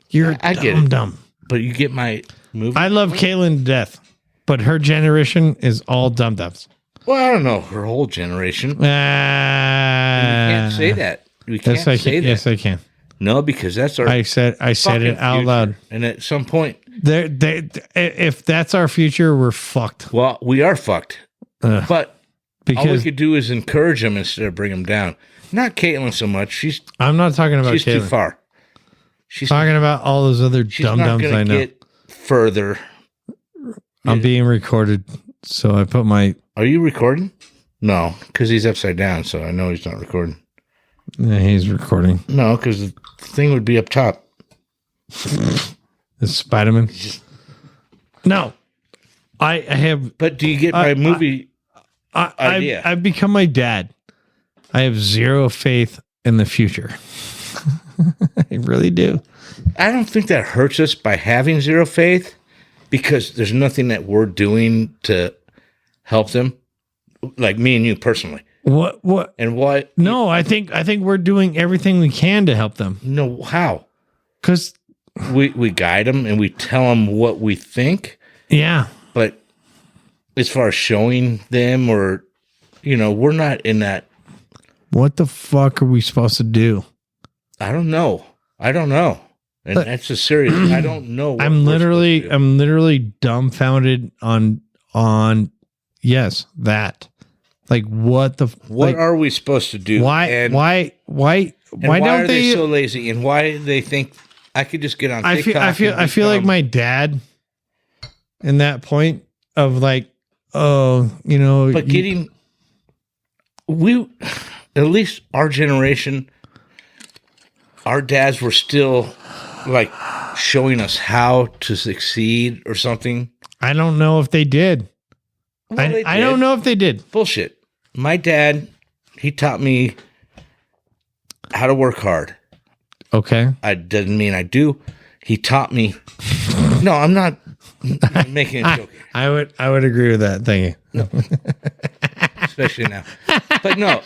You're I get it. Dumb. But you get my movie. I love Caitlin to death, but her generation is all dum-dums. Well, I don't know her whole generation. You can't say that. We can't say that. Yes, I can. No, because that's our. I said it out future. loud. And at some point, if that's our future, we're fucked. Well, we are fucked. But all we could do is encourage them instead of bring them down. Not Caitlin so much. I'm not talking about Caitlin. She's too far. She's talking about all those other dum-dums I know. Get further. I'm being recorded, so I put my. Are you recording? No, because he's upside down, so I know he's not recording. Yeah, he's recording. No, because the thing would be up top. The Spider-Man. No, I have. But do you get my movie idea? I've become my dad. I have zero faith in the future. I really do. I don't think that hurts us by having zero faith because there's nothing that we're doing to help them. Like me and you personally. What? And what? No, I think we're doing everything we can to help them. No, how? Because we guide them and we tell them what we think. Yeah. But as far as showing them or, you know, we're not in that. What the fuck are we supposed to do? I don't know. And that's a serious. I don't know. I'm literally dumbfounded on yes, that. Like what are we supposed to do? Why why don't are they so lazy? And why do they think I could just get on TikTok? I feel like my dad in that point of like, oh, you know, but at least our generation, our dads were still like showing us how to succeed or something. I don't know if they did. Well, I don't know if they did. Bullshit. My dad, he taught me how to work hard. Okay. I didn't mean I do. He taught me. No, I'm not making a joke. I would agree with that. Thank you. No. Especially now. But no,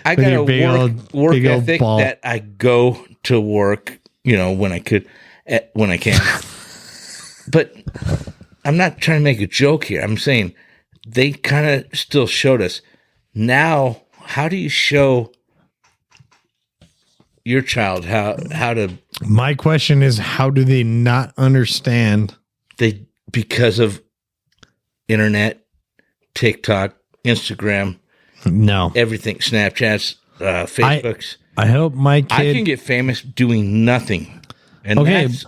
I got a work ethic that I go to work, you know, when I can. But I'm not trying to make a joke here. I'm saying they kind of still showed us. Now, how do you show your child how to? My question is, how do they not understand? Because of internet, TikTok, Instagram, no, everything, Snapchats, Facebooks. I hope my kid. I can get famous doing nothing, and that's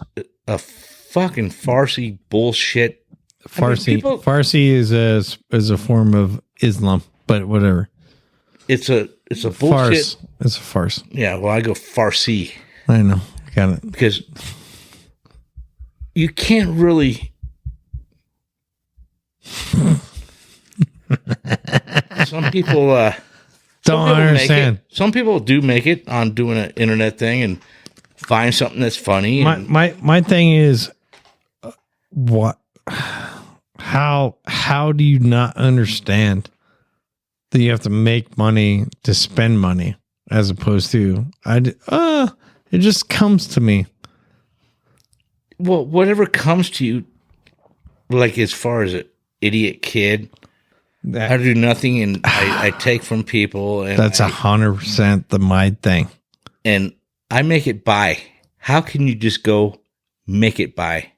a fucking farcy bullshit. Farsi. Farsi is a form of Islam, but whatever. It's a bullshit. Farce. It's a farce. Yeah, well, I go Farsi. I know. Got it. Because you can't really. Some people don't understand. Some people do make it on doing an internet thing and find something that's funny. My thing is, what? How do you not understand that you have to make money to spend money as opposed to it just comes to me. Well, whatever comes to you, like as far as an idiot kid, I do nothing and I take from people. And that's 100% the my thing. And I make it by. How can you just go make it by?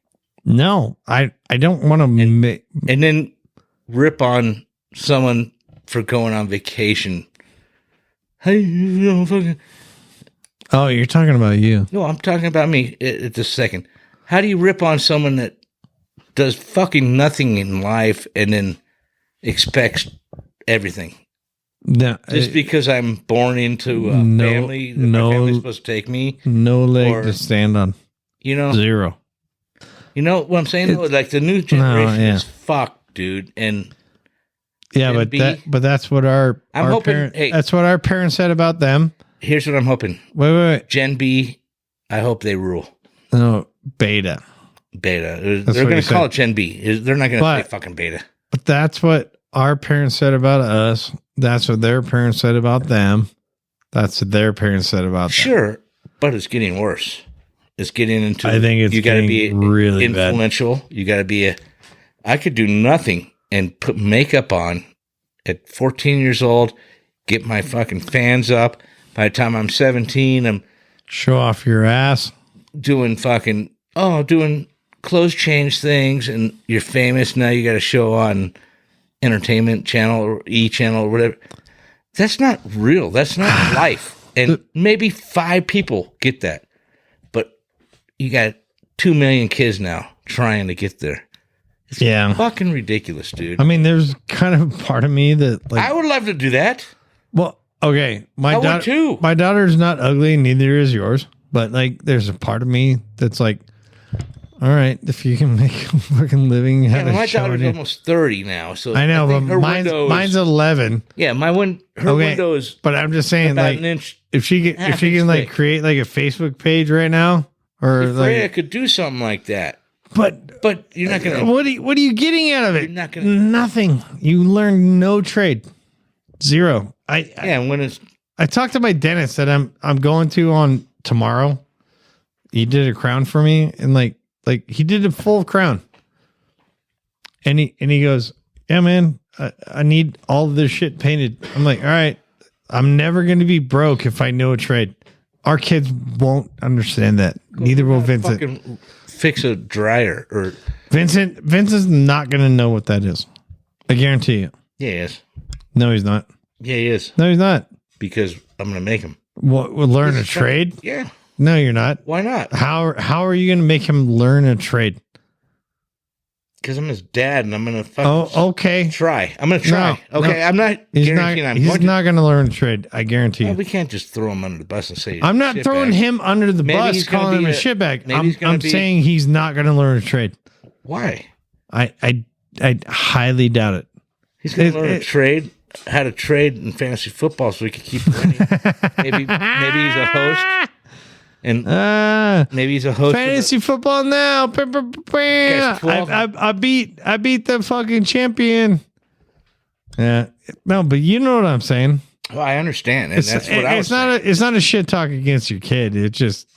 No, I don't want to make. And then rip on someone for going on vacation. Hey, you know, fucking. Oh, you're talking about you. No, I'm talking about me at the second. How do you rip on someone that does fucking nothing in life and then expects everything? No, just because I'm born into a family that my family's supposed to take me. No leg to stand on. You know? Zero. You know what I'm saying? Like the new generation is fucked, dude. And yeah, but that's what our parents. Hey, that's what our parents said about them. Here's what I'm hoping. Wait. Gen B, I hope they rule. No, beta. They're going to call it Gen B. They're not going to say fucking beta. But that's what our parents said about us. That's what their parents said about them. That's what their parents said about them. Sure, but it's getting worse. It's getting into. I think it's you got to be really influential. Bad. You got to be I could do nothing and put makeup on at 14 years old. Get my fucking fans up. By the time I'm 17, I'm show off your ass. Doing clothes change things, and you're famous now. You got to show on Entertainment Channel or E Channel or whatever. That's not real. That's not life. And maybe 5 people get that. You got 2 million kids now trying to get there. It's fucking ridiculous, dude. I mean, there's kind of part of me that like I would love to do that. Well, okay, my daughter too. My daughter's not ugly, neither is yours. But like, there's a part of me that's like, all right, if you can make a fucking living, my daughter's almost 30 now, so I know, but mine's 11. Yeah, her window is. But I'm just saying, like, an inch, if she can like create like a Facebook page right now. Or Freya like, could do something like that, but you're not gonna. What are you getting out of it? You're not gonna. Nothing. You learn no trade, zero. When it's. I talked to my dentist that I'm going to on tomorrow. He did a crown for me, and like he did a full crown, and he goes, yeah, man, I need all of this shit painted. I'm like, all right, I'm never going to be broke if I know a trade. Our kids won't understand that. Neither will Vincent. Fucking fix a dryer or Vincent's not going to know what that is. I guarantee you. Yeah, he is. No, he's not. Yeah, he is. No, he's not. Because I'm going to make him. What? We'll learn a trade? Yeah. No, you're not. Why not? How are you going to make him learn a trade? Because I'm his dad, and I'm going to okay. Try. I'm going to try. No, okay, I'm not guaranteeing he's not going to learn a trade. I guarantee you. We can't just throw him under the bus and say I'm not throwing him under the bus, calling him a shitbag. I'm saying he's not going to learn a trade. Why? I highly doubt it. He's going to learn a trade, how to trade in fantasy football, so we can keep winning. maybe he's a host. And maybe he's a host. Fantasy football now. I beat the fucking champion. Yeah, no, but you know what I'm saying. Well, I understand, and that's what I was saying. It's not a shit talk against your kid. It's just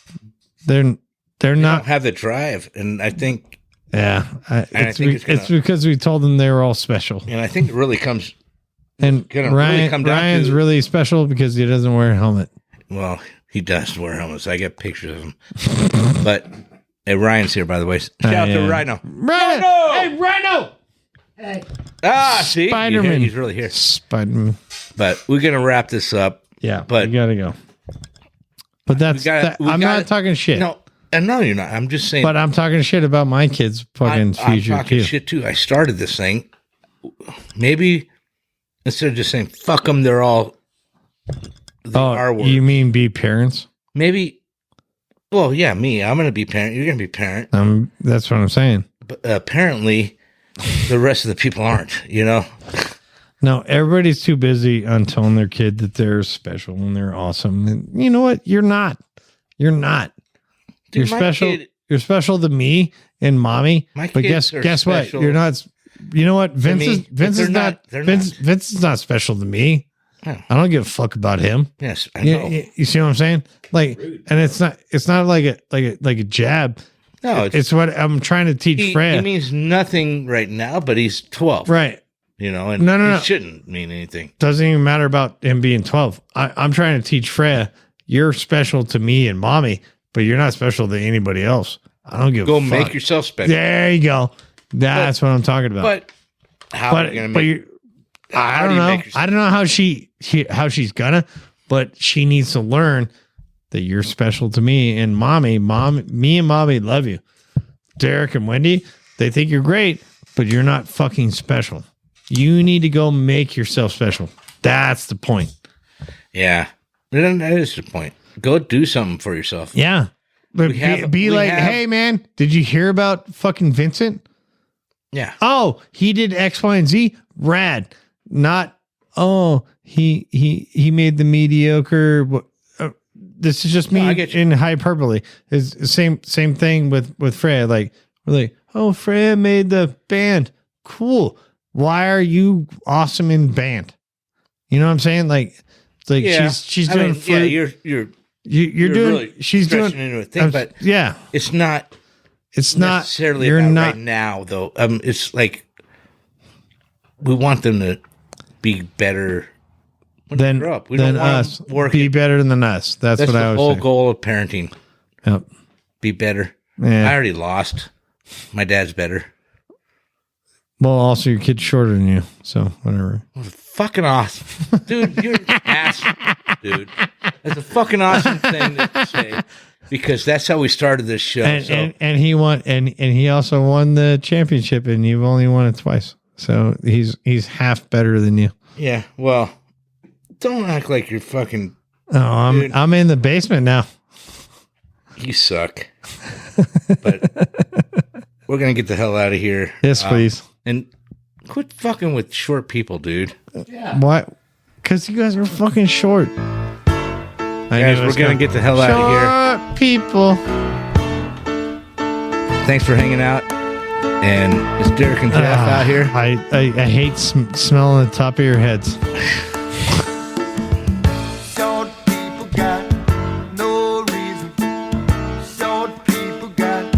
they not don't have the drive, and I think. Yeah, it's because we told them they were all special, and I think it really comes. And Ryan's really special because he doesn't wear a helmet. Well. He does wear helmets. I get pictures of him. But hey, Ryan's here, by the way. Shout out to Rhino. Rhino! Hey, Rhino! Hey. See? Spider-Man. He's really here. Spider-Man. But we're going to wrap this up. Yeah, but we got to go. But I'm not talking shit. No, And no, you're not. I'm just saying. But I'm talking shit about my kids' fucking future I'm talking too. shit too. I started this thing. Maybe instead of just saying fuck them, they're all the R word. You mean be parents? Maybe. Well, yeah, me. I'm gonna be parent. You're gonna be parent. That's what I'm saying. But apparently, the rest of the people aren't. You know. No, everybody's too busy on telling their kid that they're special and they're awesome. And you know what? You're not. You're not. Dude, you're special. You're special to me and mommy. But guess what? You're not. You know what? Vince is not. Vince is not special to me. Oh. I don't give a fuck about him. Yes, I know. You see what I'm saying? Like, and it's not like a jab. No, it's what I'm trying to teach Freya. He means nothing right now, but he's 12. Right. You know, and no. It shouldn't mean anything. Doesn't even matter about him being 12. I'm trying to teach Freya, you're special to me and mommy, but you're not special to anybody else. I don't give a fuck. Go make yourself special. There you go. That's what I'm talking about. But how are you going to make I don't know. I don't know how she's gonna, but she needs to learn that you're special to me and mommy. Me and mommy love you. Derek and Wendy, they think you're great, but you're not fucking special. You need to go make yourself special. That's the point. Yeah, that is the point. Go do something for yourself. Yeah, but be like, hey man, did you hear about fucking Vincent? Yeah. Oh, he did X, Y, and Z. Rad. Not. Oh, he made the mediocre. This is just me in hyperbole. It's the same thing with Freya. Like we're like, oh, Freya made the band. Cool. Why are you awesome in band? You know what I'm saying? Like, it's like she's doing. You're doing. Really she's doing into a thing, but yeah, it's not. It's not necessarily about right now, though. It's like we want them to be better when they grow up. We don't want us. Them working. Be better than us. That's what I was saying. The whole goal of parenting. Yep. Be better. Yeah. I already lost. My dad's better. Well, also your kid's shorter than you, so whatever. Fucking awesome, dude. You're an ass, dude. That's a fucking awesome thing to say because that's how we started this show. And he won, and he also won the championship, and you've only won it twice, so he's half better than you. Yeah. Well, don't act like you're fucking. Oh, I'm in the basement now. You suck. But we're gonna get the hell out of here. Yes, please. And quit fucking with short people, dude. Yeah. Why? Because you guys are fucking short. Guys, we're going to get the hell out of here. Short people. Thanks for hanging out. And it's Derek and Jeff out here. I hate smelling the top of your heads. Short people got no reason. Short people got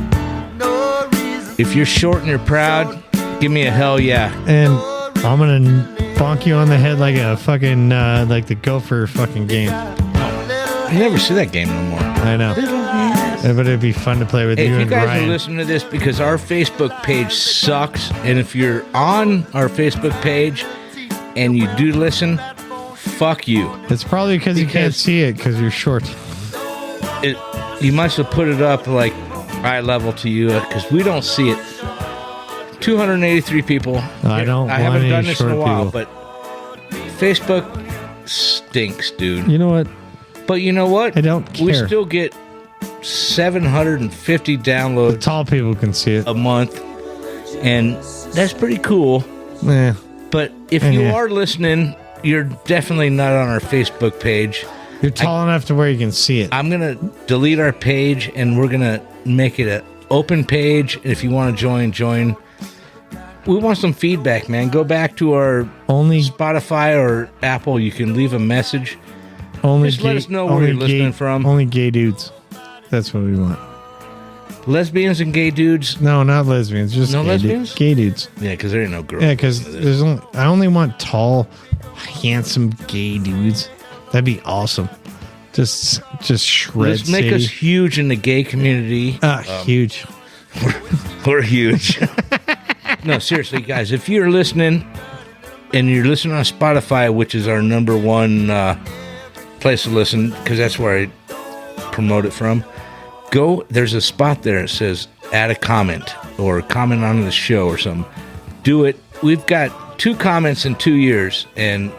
no reason. If you're short and you're proud, give me a hell yeah. And I'm going to bonk you on the head like a fucking, like the Gopher fucking game. I never see that game no more. I know. But it'd be fun to play with you and Ryan. If you guys are listening to this because our Facebook page sucks, and if you're on our Facebook page and you do listen, fuck you. It's probably because you can't see it because you're short. You must have put it up like eye level to you because we don't see it. 283 people. I haven't done this in a while, but Facebook stinks, dude. You know what? But you know what? I don't care. We still get 750 downloads. The tall people can see it a month, and that's pretty cool. Yeah. But if you are listening, you're definitely not on our Facebook page. You're tall enough to where you can see it. I'm gonna delete our page, and we're gonna make it an open page. And if you want to join. We want some feedback, man. Go back to our Spotify or Apple. You can leave a message. Just let us know where you're listening from. Only gay dudes. That's what we want. Lesbians and gay dudes? No, not lesbians. Just no lesbians? Gay dudes. Yeah, because there ain't no girls. Yeah, because I only want tall, handsome gay dudes. That'd be awesome. Just shred. Let's make us huge in the gay community. Huge. We're huge. No, seriously, guys, if you're listening and you're listening on Spotify, which is our number one place to listen, because that's where I promote it from, Go. There's a spot there that says add a comment or comment on the show or something. Do it. We've got 2 comments in 2 years, and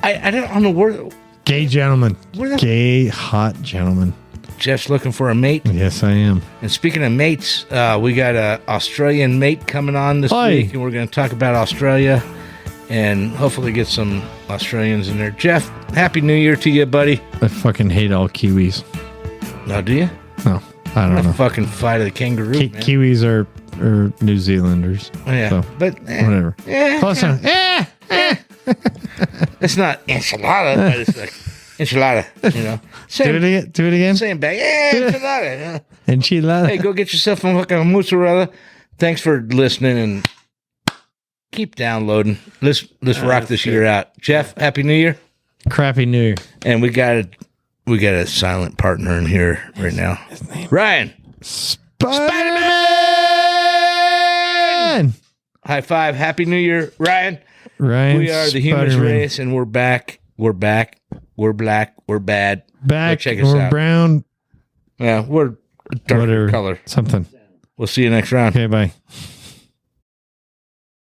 I don't know where. Gay gentleman. Gay hot gentleman. Jeff's looking for a mate. Yes, I am. And speaking of mates, we got an Australian mate coming on this week, and we're going to talk about Australia and hopefully get some Australians in there. Jeff, Happy New Year to you, buddy. I fucking hate all Kiwis. No, do you? No, I don't know. Fucking fight of the kangaroo, man. Kiwis are New Zealanders. Yeah, so, but whatever. Close enough. It's not enchilada, but it's like enchilada, you know. Do it again. Same bag. Enchilada. Enchilada. Hey, go get yourself a fucking mozzarella. Thanks for listening and keep downloading. Let's rock this year out. Jeff, Happy New Year. Crappy New Year. And we got a silent partner in here right now. His name. Ryan. Spider-Man. High five. Happy New Year, Ryan. We are the human race, and we're back. We're back. We're black. We're bad. Back. Check us out. Brown. Yeah, we're darker color. Something. We'll see you next round. Okay, bye.